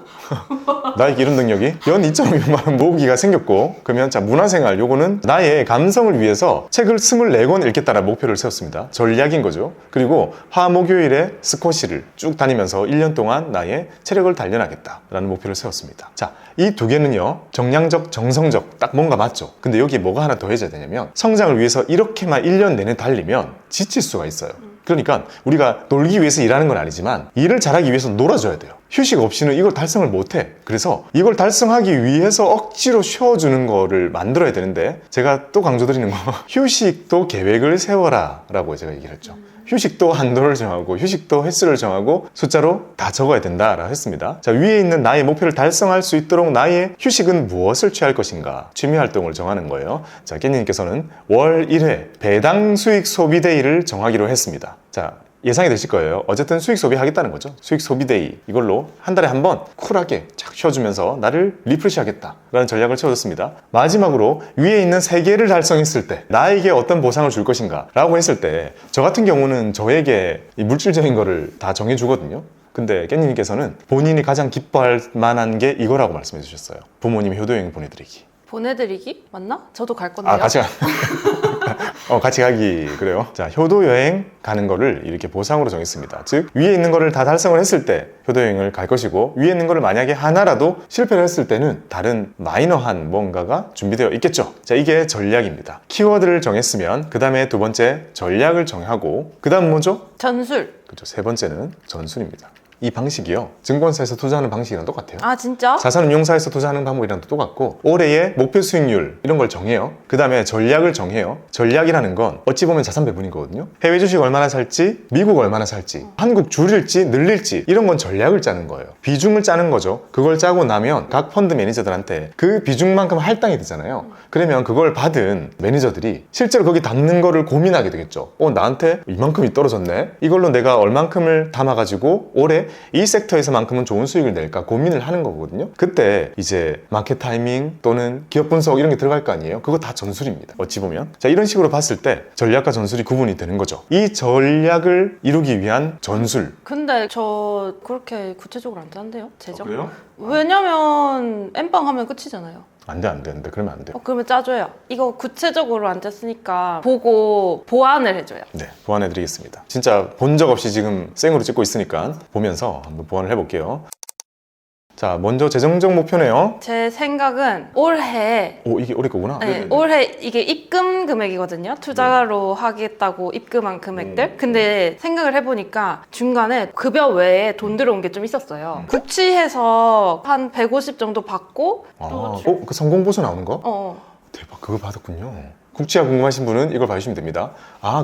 나에게 이런 능력이 연 2,500만 원 모으기가 생겼고, 그러면 자, 문화생활 요거는 나의 감성을 위해서 책을 24권 읽겠다는 목표를 세웠습니다. 전략인 거죠. 그리고 화목요일에 스쿼시를 쭉 다니면서 1년 동안 나의 체력을 단련하겠다라는 목표를 세웠습니다. 자, 이 두 개는요, 정량적, 정성적 딱 뭔가 맞죠. 근데 여기에 뭐가 하나 더해져야 되냐면 성장을 위해서 이렇게만 1년 내내 달리면 지칠 수가 있어요. 그러니까 우리가 놀기 위해서 일하는 건 아니지만 일을 잘하기 위해서 놀아줘야 돼요. 휴식 없이는 이걸 달성을 못해. 그래서 이걸 달성하기 위해서 억지로 쉬어주는 거를 만들어야 되는데, 제가 또 강조드리는 거 휴식도 계획을 세워라 라고 제가 얘기를 했죠. 휴식도 한도를 정하고 휴식도 횟수를 정하고 숫자로 다 적어야 된다라고 했습니다. 자, 위에 있는 나의 목표를 달성할 수 있도록 나의 휴식은 무엇을 취할 것인가, 취미 활동을 정하는 거예요. 자, 깻님께서는 월 1회 배당 수익 소비 데이를 정하기로 했습니다. 자, 예상이 되실 거예요. 어쨌든 수익 소비하겠다는 거죠. 수익 소비 데이, 이걸로 한 달에 한 번 쿨하게 착 쉬어주면서 나를 리프레시하겠다 라는 전략을 세워줬습니다. 마지막으로 위에 있는 3개를 달성했을 때 나에게 어떤 보상을 줄 것인가 라고 했을 때, 저 같은 경우는 저에게 이 물질적인 거를 다 정해주거든요. 근데 깻님께서는 본인이 가장 기뻐할 만한 게 이거라고 말씀해 주셨어요. 부모님 효도여행 보내드리기. 보내드리기? 맞나? 저도 갈 건데요. 아, 같이 같이 가기. 그래요. 자, 효도여행 가는 거를 이렇게 보상으로 정했습니다. 즉 위에 있는 거를 다 달성을 했을 때 효도여행을 갈 것이고, 위에 있는 거를 만약에 하나라도 실패를 했을 때는 다른 마이너한 뭔가가 준비되어 있겠죠. 자, 이게 전략입니다. 키워드를 정했으면 그 다음에 두 번째 전략을 정하고, 그 다음 뭐죠? 전술. 그렇죠. 세 번째는 전술입니다. 이 방식이요, 증권사에서 투자하는 방식이랑 똑같아요. 아, 진짜? 자산운용사에서 투자하는 방법이랑 똑같고, 올해의 목표 수익률 이런 걸 정해요. 그 다음에 전략을 정해요. 전략이라는 건 어찌 보면 자산 배분인 거거든요. 해외 주식 얼마나 살지, 미국 얼마나 살지, 한국 줄일지 늘릴지, 이런 건 전략을 짜는 거예요. 비중을 짜는 거죠. 그걸 짜고 나면 각 펀드 매니저들한테 그 비중만큼 할당이 되잖아요. 그러면 그걸 받은 매니저들이 실제로 거기 담는 거를 고민하게 되겠죠. 나한테 이만큼이 떨어졌네, 이걸로 내가 얼만큼을 담아가지고 올해 이 섹터에서만큼은 좋은 수익을 낼까 고민을 하는 거거든요. 그때 이제 마켓 타이밍 또는 기업 분석 이런 게 들어갈 거 아니에요. 그거 다 전술입니다, 어찌 보면. 자, 이런 식으로 봤을 때 전략과 전술이 구분이 되는 거죠. 이 전략을 이루기 위한 전술. 근데 저 그렇게 구체적으로 안 짜는데요? 재정? 그래요? 왜냐면 엠빵 하면 끝이잖아요. 안 돼. 그러면 안 돼. 그러면 짜줘요. 이거 구체적으로 안 짰으니까 보고 보완을 해줘요. 네, 보완해 드리겠습니다. 진짜 본 적 없이 지금 생으로 찍고 있으니까 보면서 한번 보완을 해볼게요. 자, 먼저 재정적 목표네요. 제 생각은 올해 이게 올해 거구나. 네, 올해 이게 입금 금액이거든요. 투자로 하겠다고 입금한 금액들. 근데 생각을 해보니까 중간에 급여 외에 돈 들어온 게 좀 있었어요. 국치해서 한 150 정도 받고 그 성공보수 나오는 거? 대박, 그거 받았군요. 국치가 궁금하신 분은 이걸 봐주시면 됩니다.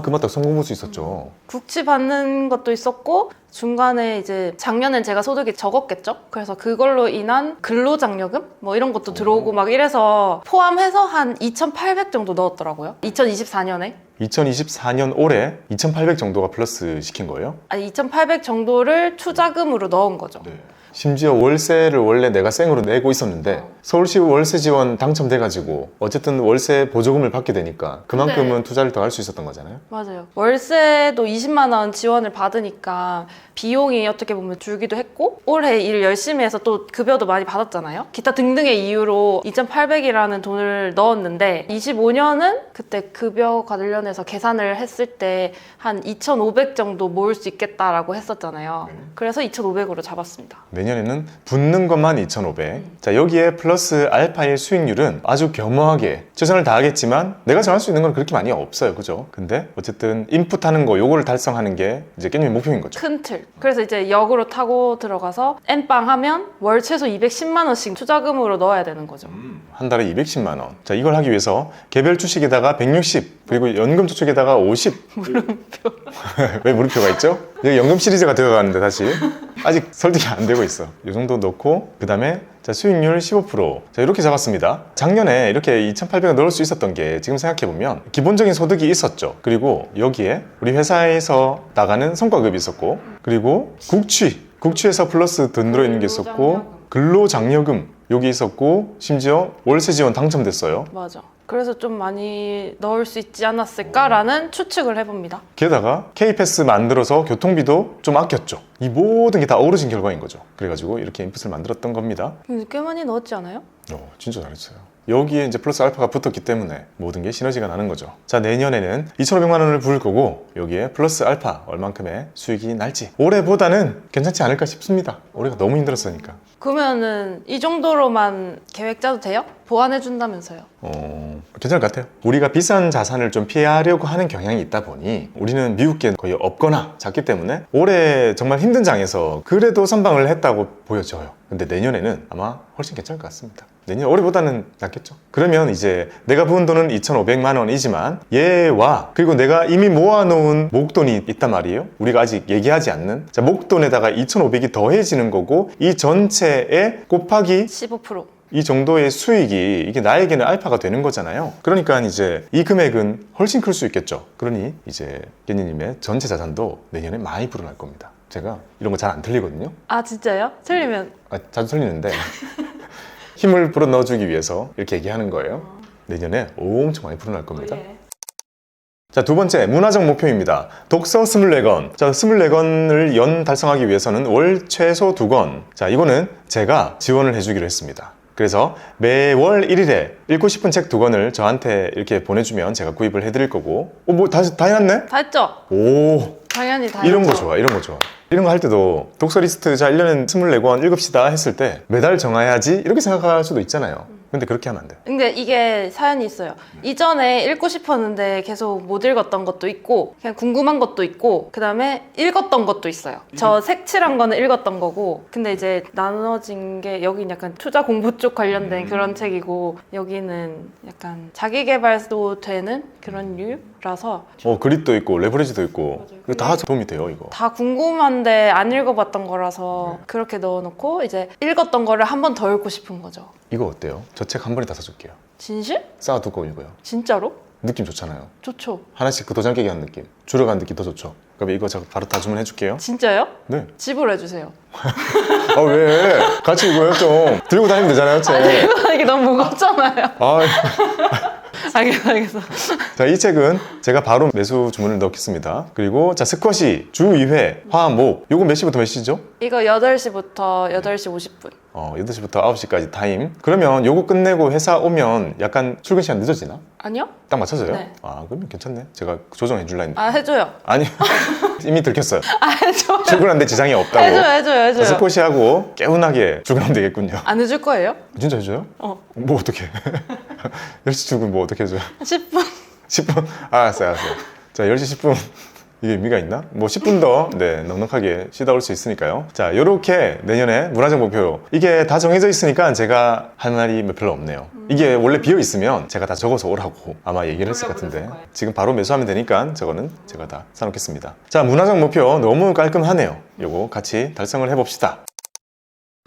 그 맞다, 성공보수 있었죠. 국치 받는 것도 있었고, 중간에 이제 작년엔 제가 소득이 적었겠죠? 그래서 그걸로 인한 근로장려금? 뭐 이런 것도 들어오고 막 이래서 포함해서 한 2,800 정도 넣었더라고요. 2024년에. 2024년 올해 2,800 정도가 플러스 시킨 거예요? 아니, 2,800 정도를 투자금으로 넣은 거죠. 네. 심지어 월세를 원래 내가 생으로 내고 있었는데 서울시 월세 지원 당첨돼가지고 어쨌든 월세 보조금을 받게 되니까 그만큼은 투자를 더 할 수 있었던 거잖아요. 맞아요. 월세도 20만 원 지원을 받으니까 비용이 어떻게 보면 줄기도 했고 올해 일 열심히 해서 또 급여도 많이 받았잖아요. 기타 등등의 이유로 2,800이라는 돈을 넣었는데 25년은 그때 급여 관련해서 계산을 했을 때 한 2,500 정도 모을 수 있겠다라고 했었잖아요. 그래서 2,500으로 잡았습니다. 내년에는 붙는 것만 2,500. 자, 여기에 플러스 알파의 수익률은 아주 겸허하게 최선을 다하겠지만 내가 정할 수 있는 건 그렇게 많이 없어요. 그죠? 근데 어쨌든 인풋하는 거 요거를 달성하는 게 이제 깻잎의 목표인 거죠. 큰 틀. 그래서 이제 역으로 타고 들어가서 N빵 하면 월 최소 210만 원씩 투자금으로 넣어야 되는 거죠. 한 달에 210만 원. 자, 이걸 하기 위해서 개별 주식에다가 160, 그리고 연금 저축에다가 50. 물음표. 왜 물음표가 있죠? 여기 연금 시리즈가 들어가는데 다시 아직 설득이 안 되고 있어. 이 정도 넣고 그다음에 자, 수익률 15%. 자, 이렇게 잡았습니다. 작년에 이렇게 2,800원 넣을 수 있었던 게 지금 생각해보면 기본적인 소득이 있었죠. 그리고 여기에 우리 회사에서 나가는 성과급이 있었고, 그리고 국취에서 플러스 돈 들어있는 게 있었고, 근로장려금 여기 있었고, 심지어 월세 지원 당첨됐어요. 맞아. 그래서 좀 많이 넣을 수 있지 않았을까라는 추측을 해봅니다. 게다가 K패스 만들어서 교통비도 좀 아꼈죠. 이 모든 게 다 어우러진 결과인 거죠. 그래가지고 이렇게 인풋을 만들었던 겁니다. 근데 꽤 많이 넣었지 않아요? 진짜 잘했어요. 여기에 이제 플러스 알파가 붙었기 때문에 모든 게 시너지가 나는 거죠. 자, 내년에는 2,500만 원을 부을 거고 여기에 플러스 알파 얼만큼의 수익이 날지 올해보다는 괜찮지 않을까 싶습니다. 올해가 너무 힘들었으니까. 그러면은 이 정도로만 계획 짜도 돼요? 보완해 준다면서요? 괜찮을 것 같아요. 우리가 비싼 자산을 좀 피하려고 하는 경향이 있다 보니 우리는 미국계 거의 없거나 작기 때문에 올해 정말 힘든 장에서 그래도 선방을 했다고 보여져요. 근데 내년에는 아마 훨씬 괜찮을 것 같습니다. 내년 올해보다는 낫겠죠. 그러면 이제 내가 부은 돈은 2,500만 원이지만 얘와 그리고 내가 이미 모아놓은 목돈이 있단 말이에요. 우리가 아직 얘기하지 않는 자, 목돈에다가 2,500이 더해지는 거고 이 전체에 곱하기 15%. 이 정도의 수익이 이게 나에게는 알파가 되는 거잖아요. 그러니까 이제 이 금액은 훨씬 클 수 있겠죠. 그러니 이제 깻잎님의 전체 자산도 내년에 많이 불어날 겁니다. 제가 이런 거 잘 안 틀리거든요. 아 진짜요? 틀리면 자주 틀리는데 힘을 불어넣어주기 위해서 이렇게 얘기하는 거예요. 내년에 엄청 많이 불어날 겁니다. 자, 두 번째 문화적 목표입니다. 독서 24권. 자, 24권을 연 달성하기 위해서는 월 최소 2권. 자, 이거는 제가 지원을 해주기로 했습니다. 그래서 매월 1일에 읽고 싶은 책 2권을 저한테 이렇게 보내주면 제가 구입을 해드릴 거고 뭐 다 해놨네? 다 했죠? 오, 당연히 다 이런 했죠. 거 좋아, 이런 거 좋아. 이런 거 할 때도 독서 리스트 자 1년에 24권 읽읍시다 했을 때 매달 정해야지 이렇게 생각할 수도 있잖아요. 근데 그렇게 하면 안 돼요. 근데 이게 사연이 있어요. 이전에 읽고 싶었는데 계속 못 읽었던 것도 있고 그냥 궁금한 것도 있고 그 다음에 읽었던 것도 있어요. 저 색칠한 거는 읽었던 거고 근데 이제 나눠진 게 여기는 약간 투자 공부 쪽 관련된 그런 책이고 여기는 약간 자기계발도 되는 그런 류라서 그립도 있고 레버리지도 있고 이거 다 도움이 돼요. 이거 다 궁금한데 안 읽어봤던 거라서 그렇게 넣어놓고 이제 읽었던 거를 한 번 더 읽고 싶은 거죠. 이거 어때요? 저 책 한 번에 다 사줄게요. 진실? 쌓아두고 읽어요. 진짜로? 느낌 좋잖아요. 좋죠. 하나씩 그 도장 깨기 하는 느낌, 줄여가는 느낌 더 좋죠. 그럼 이거 제가 바로 다 주문해 줄게요. 진짜요? 네. 지불 해주세요. 아, 왜? 같이 읽어요. 좀 들고 다니면 되잖아요, 책. 이게 너무 무겁잖아요. 아, 알겠어. 자, 이 책은 제가 바로 매수 주문을 넣겠습니다. 그리고 자, 스쿼시 주 2회 화목 요거 몇 시부터 몇 시죠? 이거 8시부터 8시 50분. 8시부터 9시까지 타임. 그러면 요거 끝내고 회사 오면 약간 출근 시간 늦어지나? 아니요? 딱 맞춰져요? 네. 아, 그러면 괜찮네. 제가 조정해 줄라 했는데. 아, 해줘요. 아니, 이미 들켰어요. 아, 해줘요. 출근하는데 지장이 없다고. 해줘요. 스쿼시하고 개운하게 출근하면 되겠군요. 안 해줄 거예요? 진짜 해줘요? 뭐 어떻게? 10시 출근 뭐 어떻게 해줘요? 10분. 10분? 알았어요. 자, 10시 10분. 이게 의미가 있나? 뭐 10분 더 넉넉하게 쉬다 올 수 있으니까요. 자, 요렇게 내년에 문화적 목표 이게 다 정해져 있으니까 제가 할 말이 별로 없네요. 이게 원래 비어 있으면 제가 다 적어서 오라고 아마 얘기를 했을 것 같은데 지금 바로 매수하면 되니까 저거는 제가 다 사놓겠습니다. 자, 문화적 목표 너무 깔끔하네요. 요거 같이 달성을 해봅시다.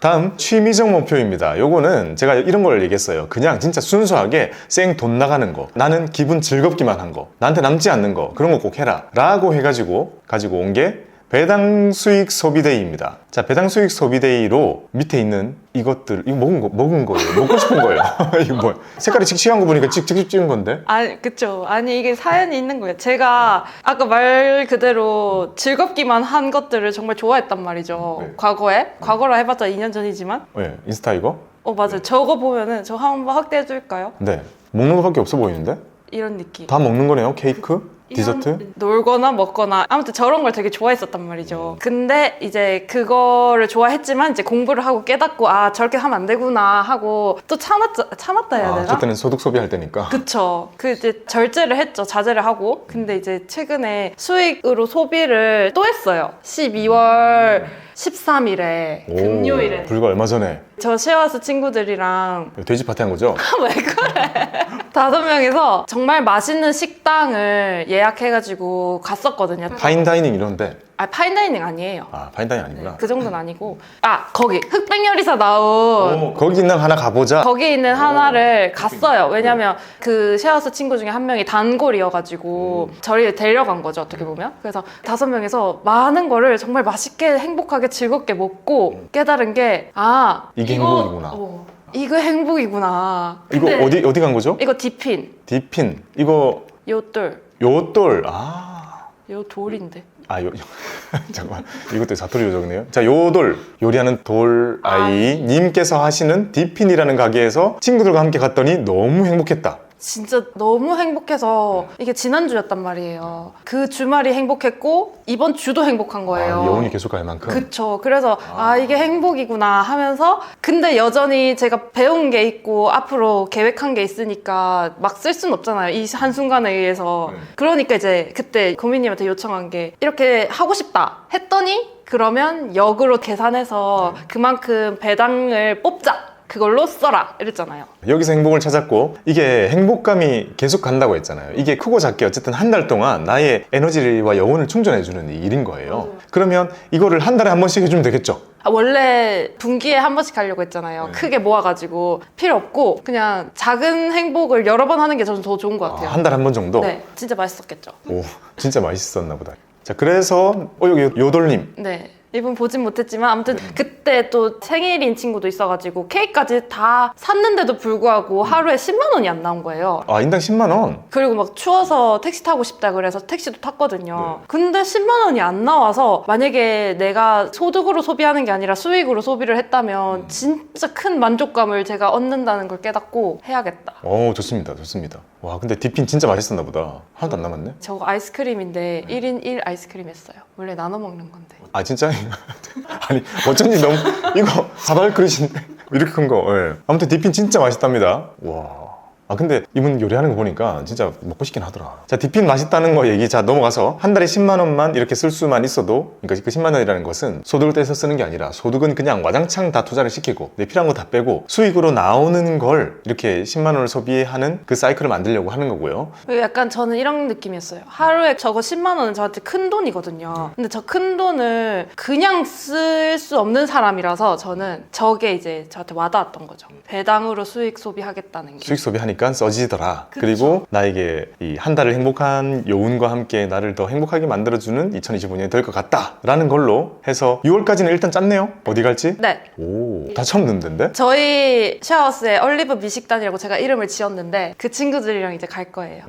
다음 취미적 목표입니다. 요거는 제가 이런 걸 얘기했어요. 그냥 진짜 순수하게 생 돈 나가는 거, 나는 기분 즐겁기만 한 거, 나한테 남지 않는 거, 그런 거 꼭 해라 라고 해가지고 가지고 온 게 배당 수익 소비데이입니다. 자, 배당 수익 소비데이로 밑에 있는 이것들, 이거 먹은 거예요. 먹고 싶은 거예요. 이거 뭐야? 색깔이 칙칙한 거 보니까 직접 찍은 건데? 아니, 그쵸. 아니, 이게 사연이 있는 거예요. 제가 아까 말 그대로 즐겁기만 한 것들을 정말 좋아했단 말이죠. 네. 과거라 해봤자 2년 전이지만. 네, 인스타 이거? 맞아요. 저거 보면은 저 한번 확대해 줄까요? 네. 먹는 거밖에 없어 보이는데? 이런 느낌. 다 먹는 거네요. 케이크? 디저트? 놀거나 먹거나 아무튼 저런 걸 되게 좋아했었단 말이죠. 근데 이제 그거를 좋아했지만 이제 공부를 하고 깨닫고 아 저렇게 하면 안 되구나 하고 또 참았다 해야 되나? 그때는 소득 소비할 때니까. 그쵸. 그 이제 절제를 했죠. 자제를 하고. 근데 이제 최근에 수익으로 소비를 또 했어요. 12월 13일에 금요일에 불과 얼마 전에 저 쉐어하우스 친구들이랑 돼지 파티 한 거죠? 왜 그래? 5명이서 정말 맛있는 식당을 예약해가지고 갔었거든요. 파인다이닝 이런데. 파인다이닝 아니에요. 파인다이닝 아니구나. 그 정도는 아니고 거기 흑백요리사 나온 거기 있는 하나 가보자. 거기 있는 하나를 갔어요. 왜냐면 그 쉐어하우스 친구 중에 한 명이 단골이어가지고 저를 데려간 거죠, 어떻게 보면. 그래서 5명이서 많은 거를 정말 맛있게 행복하게 즐겁게 먹고 깨달은 게 이게 행복이구나. 이거 행복이구나. 이거 근데 어디 간 거죠? 이거 디핀. 디핀. 이거 요돌. 요돌. 요 돌인데. 잠깐만. 이것도 사투리로 적네요. 자, 요돌. 요리하는 돌아이 님께서 하시는 디핀이라는 가게에서 친구들과 함께 갔더니 너무 행복했다. 진짜 너무 행복해서 이게 지난주였단 말이에요. 그 주말이 행복했고 이번 주도 행복한 거예요. 여운이 계속 갈 만큼. 그쵸. 그래서 이게 행복이구나 하면서 근데 여전히 제가 배운 게 있고 앞으로 계획한 게 있으니까 막 쓸 수는 없잖아요. 이 한순간에 의해서. 그러니까 이제 그때 고민님한테 요청한 게 이렇게 하고 싶다 했더니 그러면 역으로 계산해서 그만큼 배당을 뽑자. 그걸로 써라 이랬잖아요. 여기서 행복을 찾았고 이게 행복감이 계속 간다고 했잖아요. 이게 크고 작게 어쨌든 한 달 동안 나의 에너지와 여운을 충전해주는 일인 거예요. 맞아요. 그러면 이거를 한 달에 한 번씩 해주면 되겠죠? 원래 분기에 한 번씩 가려고 했잖아요. 크게 모아가지고 필요 없고 그냥 작은 행복을 여러 번 하는 게 저는 더 좋은 것 같아요. 한 달에 한 번 정도? 네, 진짜 맛있었겠죠. 오, 진짜 맛있었나 보다. 자, 그래서 여기 요돌님. 네. 이분 보진 못했지만 아무튼 그때 또 생일인 친구도 있어가지고 케이크까지 다 샀는데도 불구하고 하루에 10만 원이 안 나온 거예요. 인당 10만 원? 그리고 막 추워서 택시 타고 싶다 그래서 택시도 탔거든요. 근데 10만 원이 안 나와서 만약에 내가 소득으로 소비하는 게 아니라 수익으로 소비를 했다면 진짜 큰 만족감을 제가 얻는다는 걸 깨닫고 해야겠다. 좋습니다. 좋습니다. 와, 근데 디핀 진짜 맛있었나 보다. 하나도 안 남았네. 저거 아이스크림인데 1인 1 아이스크림 했어요. 원래 나눠 먹는 건데. 진짜? 아니, 어쩐지 너무 이거 사발 그릇인데 이렇게 큰 거. 예. 아무튼 디핀 진짜 맛있답니다. 와. 근데 이분 요리하는 거 보니까 진짜 먹고 싶긴 하더라. 자, 디핀 맛있다는 거 얘기 넘어가서 한 달에 10만 원만 이렇게 쓸 수만 있어도, 그러니까 그 10만 원이라는 것은 소득을 떼서 쓰는 게 아니라 소득은 그냥 와장창 다 투자를 시키고 내 필요한 거 다 빼고 수익으로 나오는 걸 이렇게 10만 원을 소비하는 그 사이클을 만들려고 하는 거고요. 약간 저는 이런 느낌이었어요. 하루에 저거 10만 원은 저한테 큰 돈이거든요. 근데 저 큰 돈을 그냥 쓸 수 없는 사람이라서 저는 저게 이제 저한테 와닿았던 거죠. 배당으로 수익 소비하겠다는 게. 수익 소비하니까 써지더라. 그리고 나에게 이 한 달을 행복한 여운과 함께 나를 더 행복하게 만들어주는 2025년이 될 것 같다라는 걸로 해서 6월까지는 일단 짰네요. 어디 갈지? 네. 다 처음 듣는데? 저희 쉐어하우스에 얼리브 미식단이라고 제가 이름을 지었는데 그 친구들이랑 이제 갈 거예요.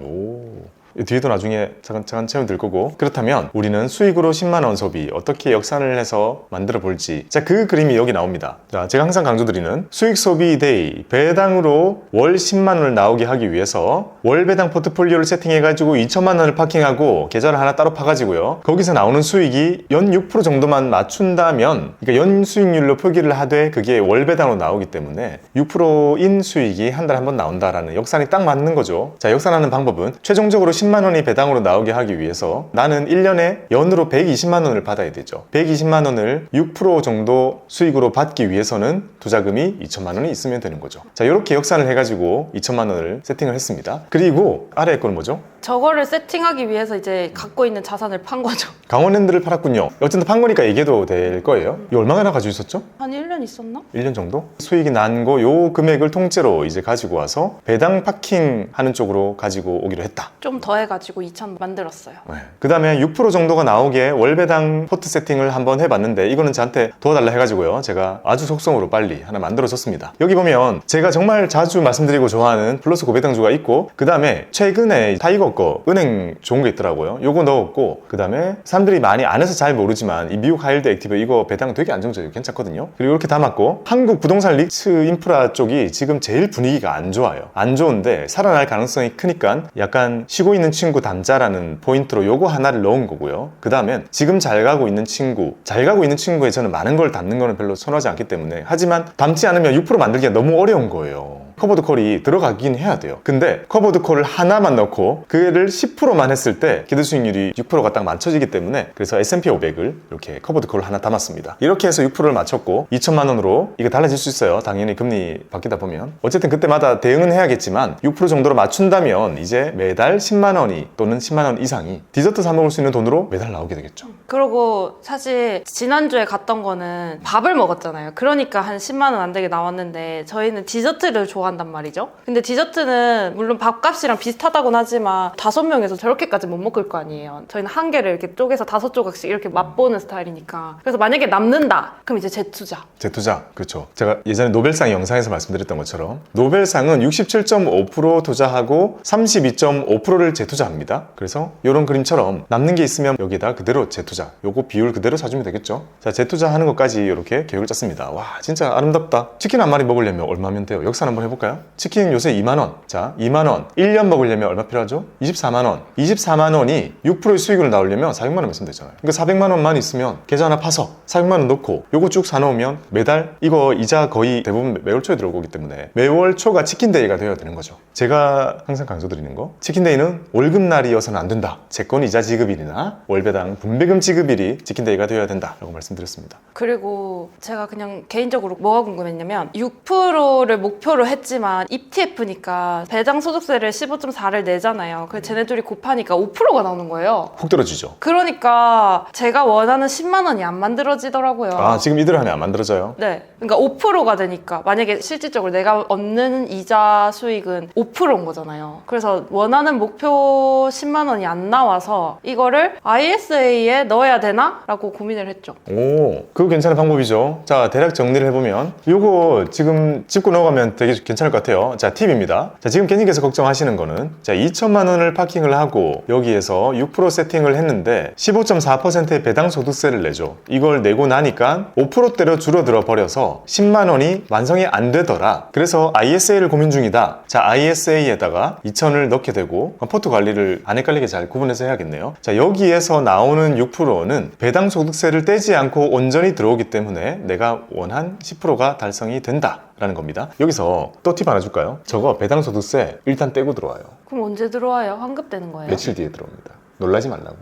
뒤에도 나중에 차근차근 체험 들 거고. 그렇다면 우리는 수익으로 10만 원 소비 어떻게 역산을 해서 만들어 볼지, 자, 그 그림이 여기 나옵니다. 자, 제가 항상 강조드리는 수익 소비 데이 배당으로 월 10만 원을 나오게 하기 위해서 월 배당 포트폴리오를 세팅해 가지고 2천만 원을 파킹하고 계좌를 하나 따로 파가지고요, 거기서 나오는 수익이 연 6% 정도만 맞춘다면, 그러니까 연 수익률로 표기를 하되 그게 월 배당으로 나오기 때문에 6%인 수익이 한 달에 한 번 나온다라는 역산이 딱 맞는 거죠. 자, 역산하는 방법은 최종적으로 10만 원이 배당으로 나오게 하기 위해서 나는 1년에 연으로 120만 원을 받아야 되죠. 120만 원을 6% 정도 수익으로 받기 위해서는 투자금이 2천만 원이 있으면 되는 거죠. 자, 이렇게 역산을 해가지고 2천만 원을 세팅을 했습니다. 그리고 아래에 거는 뭐죠? 저거를 세팅하기 위해서 이제 갖고 있는 자산을 판 거죠. 강원랜드를 팔았군요. 어쨌든 판 거니까 얘기해도 될 거예요. 이거 얼마나 가지고 있었죠? 한 1년 있었나? 1년 정도? 수익이 난 거 요 금액을 통째로 이제 가지고 와서 배당 파킹 하는 쪽으로 가지고 오기로 했다. 좀 더해가지고 2,000 만들었어요. 네. 그 다음에 6% 정도가 나오게 월배당 포트 세팅을 한번 해봤는데 이거는 저한테 도와달라 해가지고요. 제가 아주 속성으로 빨리 하나 만들어줬습니다. 여기 보면 제가 정말 자주 말씀드리고 좋아하는 플러스 고배당주가 있고 그 다음에 최근에 타이거 거 은행 좋은 게 있더라고요. 요거 넣었고 그 다음에 사람들이 많이 안 해서 잘 모르지만 이 미국 하이힐드 액티브 이거 배당 되게 안정적이고 괜찮거든요. 그리고 이렇게 담았고 한국 부동산 리츠 인프라 쪽이 지금 제일 분위기가 안 좋아요. 안 좋은데 살아날 가능성이 크니까 약간 쉬고 있는 친구 담자라는 포인트로 요거 하나를 넣은 거고요. 그 다음엔 지금 잘 가고 있는 친구, 잘 가고 있는 친구에 저는 많은 걸 담는 거는 별로 선호하지 않기 때문에 하지만 담지 않으면 6% 만들기가 너무 어려운 거예요. 커버드 콜이 들어가긴 해야 돼요. 근데 커버드 콜을 하나만 넣고 그를 10%만 했을 때 기대 수익률이 6%가 딱 맞춰지기 때문에 그래서 S&P 500을 이렇게 커버드 콜을 하나 담았습니다. 이렇게 해서 6%를 맞췄고 2천만 원으로 이거 달라질 수 있어요. 당연히 금리 바뀌다 보면. 어쨌든 그때마다 대응은 해야겠지만 6% 정도로 맞춘다면 이제 매달 10만 원이 또는 10만 원 이상이 디저트 사 먹을 수 있는 돈으로 매달 나오게 되겠죠. 그리고 사실 지난주에 갔던 거는 밥을 먹었잖아요. 그러니까 한 10만 원 안 되게 나왔는데 저희는 디저트를 좋아한단 말이죠. 근데 디저트는 물론 밥값이랑 비슷하다고는 하지만 5명에서 저렇게까지 못 먹을 거 아니에요. 저희는 한 개를 이렇게 쪼개서 5조각씩 이렇게 맛보는 스타일이니까. 그래서 만약에 남는다 그럼 이제 재투자. 재투자, 그렇죠. 제가 예전에 노벨상 영상에서 말씀드렸던 것처럼 노벨상은 67.5% 투자하고 32.5%를 재투자합니다. 그래서 이런 그림처럼 남는 게 있으면 여기에다 그대로 재투자, 요거 비율 그대로 사주면 되겠죠. 자, 재투자하는 것까지 이렇게 계획을 짰습니다. 와, 진짜 아름답다. 치킨 한 마리 먹으려면 얼마면 돼요? 역산 한번 해볼까요? 치킨 요새 2만원. 자, 2만원. 1년 먹으려면 얼마 필요하죠? 24만원. 24만원이 6%의 수익을 나오려면 400만원 있으면 되잖아요. 그러니까 400만원만 있으면 계좌 하나 파서 400만원 넣고 요거 쭉 사놓으면 매달 이거 이자 거의 대부분 매월 초에 들어오기 때문에 매월 초가 치킨데이가 되어야 되는 거죠. 제가 항상 강조드리는 거, 치킨데이는 월급날이어서는 안 된다. 채권 이자 지급일이나 월배당 분배금 지급일이 치킨데이가 되어야 된다라고 말씀드렸습니다. 그리고 제가 그냥 개인적으로 뭐가 궁금했냐면 6%를 목표로 했지만 ETF니까 배당 소득세를 15.4를 내잖아요. 그래서 쟤네들이 곱하니까 5%가 나오는 거예요. 훅 떨어지죠. 그러니까 제가 원하는 10만 원이 안 만들어지더라고요. 아, 지금 이대로 하면 안 만들어져요? 네. 그러니까 5%가 되니까 만약에 실질적으로 내가 얻는 이자 수익은 5%인 거잖아요. 그래서 원하는 목표 10만 원이 안 나와서 이거를 ISA에 넣어야 되나? 라고 고민을 했죠. 오, 그거 괜찮은 방법이죠. 자, 대략 정리를 해보면 요거 지금 짚고 넘어가면 되게 괜찮을 것 같아요. 자, 팁입니다. 자, 지금 ken님께서 걱정하시는 거는 자, 2천만 원을 파킹을 하고 여기에서 6% 세팅을 했는데 15.4%의 배당 소득세를 내죠. 이걸 내고 나니까 5%대로 줄어들어 버려서 10만 원이 완성이 안 되더라. 그래서 ISA를 고민 중이다. 자, ISA에다가 2천을 넣게 되고 포트 관리를 안 헷갈리게 잘 구분해서 해야겠네요. 자, 여기에서 나오는 6%는 배당 소득세를 떼지 않고 온전히 들어오기 때문에 내가 원한 10%가 달성이 된다 라는 겁니다. 여기서 또 팁 하나 줄까요? 저거 배당 소득세 일단 떼고 들어와요. 그럼 언제 들어와요? 환급되는 거예요? 며칠 뒤에 들어옵니다. 놀라지 말라고.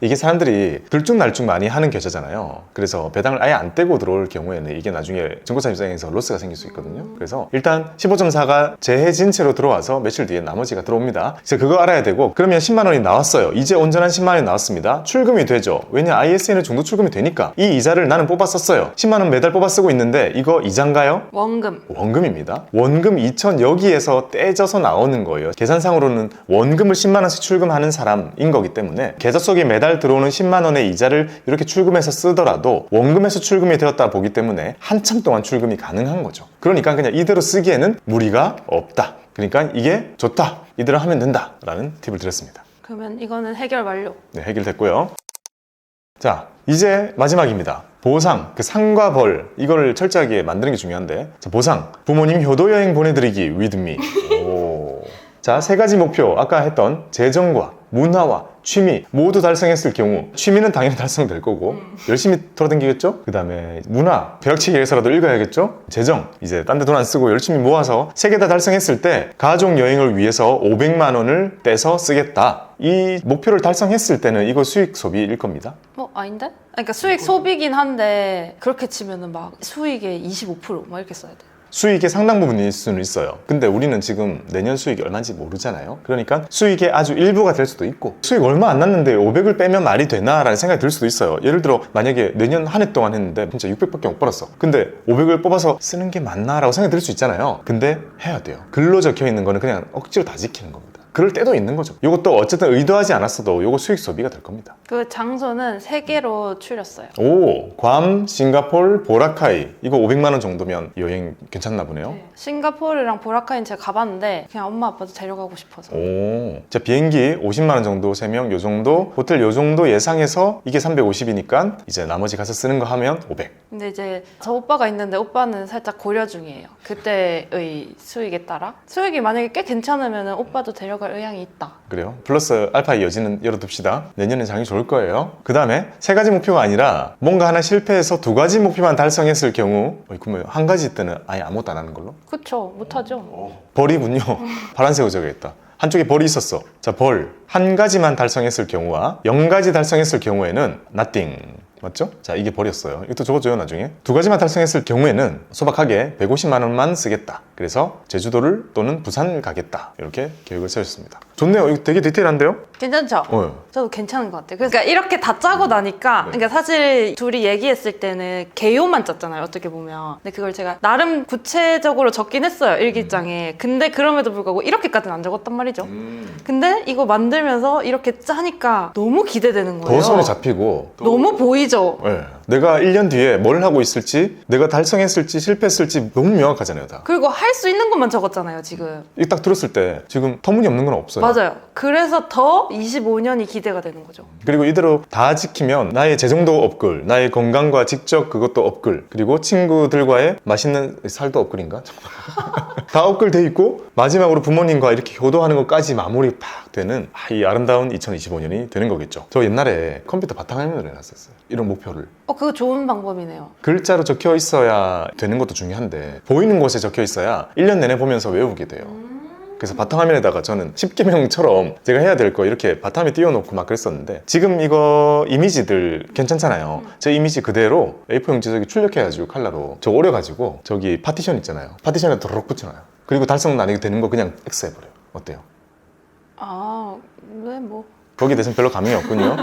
이게 사람들이 들쭉날쭉 많이 하는 계좌잖아요. 그래서 배당을 아예 안 떼고 들어올 경우에는 이게 나중에 증권사 입장에서 로스가 생길 수 있거든요. 그래서 일단 15.4가 재해진 채로 들어와서 며칠 뒤에 나머지가 들어옵니다. 그래서 그거 알아야 되고, 그러면 10만 원이 나왔어요. 이제 온전한 10만 원이 나왔습니다. 출금이 되죠. 왜냐, ISA는 중도 출금이 되니까 이 이자를 나는 뽑아 썼어요. 10만 원 매달 뽑아 쓰고 있는데 이거 이자인가요? 원금. 원금입니다. 원금 2천 여기에서 떼져서 나오는 거예요. 계산상으로는 원금을 10만 원씩 출금하는 사람인 거기 때문에 계좌 속에 매달 들어오는 10만 원의 이자를 이렇게 출금해서 쓰더라도 원금에서 출금이 되었다 보기 때문에 한참 동안 출금이 가능한 거죠. 그러니까 그냥 이대로 쓰기에는 무리가 없다. 그러니까 이게 좋다. 이대로 하면 된다. 라는 팁을 드렸습니다. 그러면 이거는 해결 완료. 네, 해결됐고요. 자, 이제 마지막입니다. 보상, 그 상과 벌, 이거를 철저하게 만드는 게 중요한데, 자, 보상, 부모님 효도여행 보내드리기 with me. 오. 자, 세 가지 목표, 아까 했던 재정과 문화와 취미 모두 달성했을 경우, 취미는 당연히 달성될 거고 열심히 돌아다니겠죠? 그 다음에 문화, 벼락치기 위해서라도 읽어야겠죠? 재정, 이제 딴 데 돈 안 쓰고 열심히 모아서 세 개 다 달성했을 때 가족 여행을 위해서 500만 원을 떼서 쓰겠다. 이 목표를 달성했을 때는 이거 수익 소비일 겁니다. 아닌데? 그러니까 수익 소비긴 한데 그렇게 치면은 막 수익의 25%막 이렇게 써야 돼. 수익의 상당 부분일 수는 있어요. 근데 우리는 지금 내년 수익이 얼마인지 모르잖아요. 그러니까 수익의 아주 일부가 될 수도 있고, 수익 얼마 안 났는데 500을 빼면 말이 되나? 라는 생각이 들 수도 있어요. 예를 들어 만약에 내년 한 해 동안 했는데 진짜 600밖에 못 벌었어. 근데 500을 뽑아서 쓰는 게 맞나? 라고 생각이 들 수 있잖아요. 근데 해야 돼요. 글로 적혀 있는 거는 그냥 억지로 다 지키는 겁니다. 그럴 때도 있는 거죠. 이것도 어쨌든 의도하지 않았어도 이거 수익 소비가 될 겁니다. 그 장소는 3개로 추렸어요. 오, 괌, 싱가폴, 보라카이 이거 500만 원 정도면 여행 괜찮나 보네요. 싱가포르랑 보라카이는 제가 가봤는데 그냥 엄마 아빠도 데려가고 싶어서. 오, 자 비행기 50만 원 정도 3명 요 정도, 호텔 요 정도 예상해서 이게 350이니까 이제 나머지 가서 쓰는 거 하면 500. 근데 이제 저 오빠가 있는데 오빠는 살짝 고려 중이에요. 그때의 수익에 따라. 수익이 만약에 꽤 괜찮으면 오빠도 데려갈 의향이 있다. 그래요? 플러스 알파의 여지는 열어둡시다. 내년엔 장이 좋을 거예요. 그 다음에 3가지 목표가 아니라 뭔가 하나 실패해서 2가지 목표만 달성했을 경우 그러면 한 가지 때는 아예 아무것도 안 하는 걸로? 그쵸, 못하죠. 벌이군요. 파란색으로 적어있다. 한쪽에 벌이 있었어. 자, 벌. 한 가지만 달성했을 경우와 0가지 달성했을 경우에는 nothing. 맞죠? 자, 이게 벌이었어요. 이것도 적어줘요, 나중에. 2가지만 달성했을 경우에는 소박하게 150만 원만 쓰겠다. 그래서 제주도를 또는 부산을 가겠다. 이렇게 계획을 세웠습니다. 좋네요. 이거 되게 디테일한데요? 괜찮죠? 저도 괜찮은 것 같아요. 그러니까 이렇게 다 짜고 나니까, 그러니까 사실 둘이 얘기했을 때는 개요만 짰잖아요, 어떻게 보면. 근데 그걸 제가 나름 구체적으로 적긴 했어요, 일기장에. 근데 그럼에도 불구하고 이렇게까지는 안 적었단 말이죠. 근데 이거 만들면서 이렇게 짜니까 너무 기대되는 거예요. 더 손에 잡히고. 너무 보이죠? 네. 내가 1년 뒤에 뭘 하고 있을지, 내가 달성했을지 실패했을지 너무 명확하잖아요, 다. 그리고 할 수 있는 것만 적었잖아요, 지금. 이 딱 들었을 때 지금 터무니없는 건 없어요. 맞아요. 그래서 더 25년이 기대가 되는 거죠. 그리고 이대로 다 지키면 나의 재정도 업글, 나의 건강과 직접 그것도 업글, 그리고 친구들과의 맛있는 살도 업글인가? 다 업글 돼 있고 마지막으로 부모님과 이렇게 효도하는 것까지 마무리 팍 되는 이 아름다운 2025년이 되는 거겠죠. 저 옛날에 컴퓨터 바탕화면을 해놨었어요. 이런 목표를. 그거 좋은 방법이네요. 글자로 적혀 있어야 되는 것도 중요한데 보이는 곳에 적혀 있어야 1년 내내 보면서 외우게 돼요. 그래서 바탕화면에다가 저는 10개명처럼 제가 해야 될 거 이렇게 바탕에 띄워놓고 막 그랬었는데 지금 이거 이미지들 괜찮잖아요. 제 이미지 그대로 A4 용지 저기 출력해가지고 컬러로 저 오려가지고 저기 파티션 있잖아요. 파티션에 도로록 붙여놔요. 그리고 달성 안 해도 되는 거 그냥 X 해버려요. 어때요? 네, 뭐. 거기에 대해서는 별로 감흥이 없군요.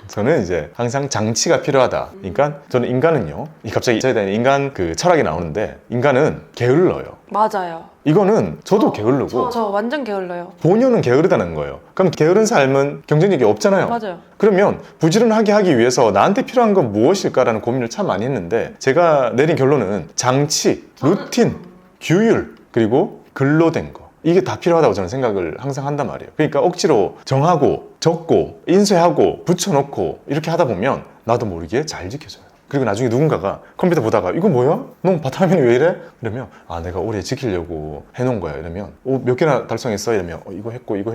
저는 이제 항상 장치가 필요하다. 그러니까 저는 인간은요. 갑자기 저에 대한 인간 그 철학이 나오는데 인간은 게을러요. 맞아요. 이거는 저도 게을르고 저 완전 게을러요. 본연은 게으르다는 거예요. 그럼 게으른 삶은 경쟁력이 없잖아요. 맞아요. 그러면 부지런하게 하기 위해서 나한테 필요한 건 무엇일까라는 고민을 참 많이 했는데 제가 내린 결론은 장치, 루틴, 규율, 그리고 글로 된 거. 이게 다 필요하다고 저는 생각을 항상 한단 말이에요. 그러니까 억지로 정하고 적고 인쇄하고 붙여놓고 이렇게 하다 보면 나도 모르게 잘 지켜져요. 그리고 나중에 누군가가 컴퓨터 보다가 이거 뭐야? 너 바탕화면이 왜 이래? 이러면 내가 올해 지키려고 해놓은 거야. 이러면 몇 개나 달성했어? 이러면 이거 했고 이거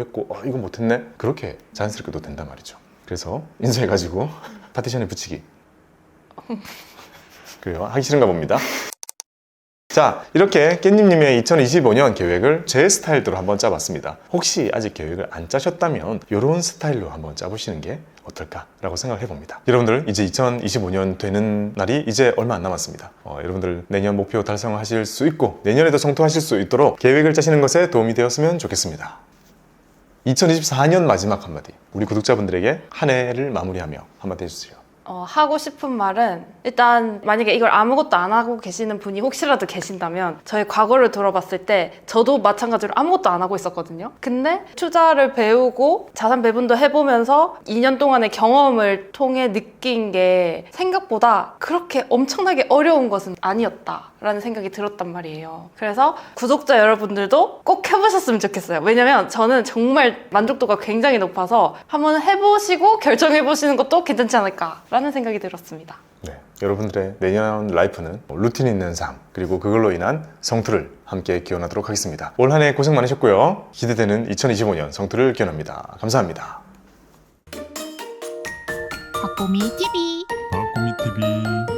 못했네? 그렇게 자연스럽게도 된단 말이죠. 그래서 인쇄해가지고 파티션에 붙이기. 그래요. 하기 싫은가 봅니다. 자, 이렇게 깻잎님의 2025년 계획을 제 스타일대로 한번 짜봤습니다. 혹시 아직 계획을 안 짜셨다면 이런 스타일로 한번 짜보시는 게 어떨까라고 생각을 해봅니다. 여러분들 이제 2025년 되는 날이 이제 얼마 안 남았습니다. 여러분들 내년 목표 달성하실 수 있고 내년에도 성공하실 수 있도록 계획을 짜시는 것에 도움이 되었으면 좋겠습니다. 2024년 마지막 한마디, 우리 구독자분들에게 한 해를 마무리하며 한마디 해주세요. 하고 싶은 말은 일단 만약에 이걸 아무것도 안 하고 계시는 분이 혹시라도 계신다면 저의 과거를 돌아봤을 때 저도 마찬가지로 아무것도 안 하고 있었거든요. 근데 투자를 배우고 자산 배분도 해보면서 2년 동안의 경험을 통해 느낀 게 생각보다 그렇게 엄청나게 어려운 것은 아니었다라는 생각이 들었단 말이에요. 그래서 구독자 여러분들도 꼭 해보셨으면 좋겠어요. 왜냐면 저는 정말 만족도가 굉장히 높아서 한번 해보시고 결정해보시는 것도 괜찮지 않을까 라는 생각이 들었습니다. 네, 여러분들의 내년 라이프는 루틴 있는 삶 그리고 그걸로 인한 성투를 함께 기원하도록 하겠습니다. 올 한 해 고생 많으셨고요. 기대되는 2025년 성투를 기원합니다. 감사합니다. 박보미 TV 박고미 TV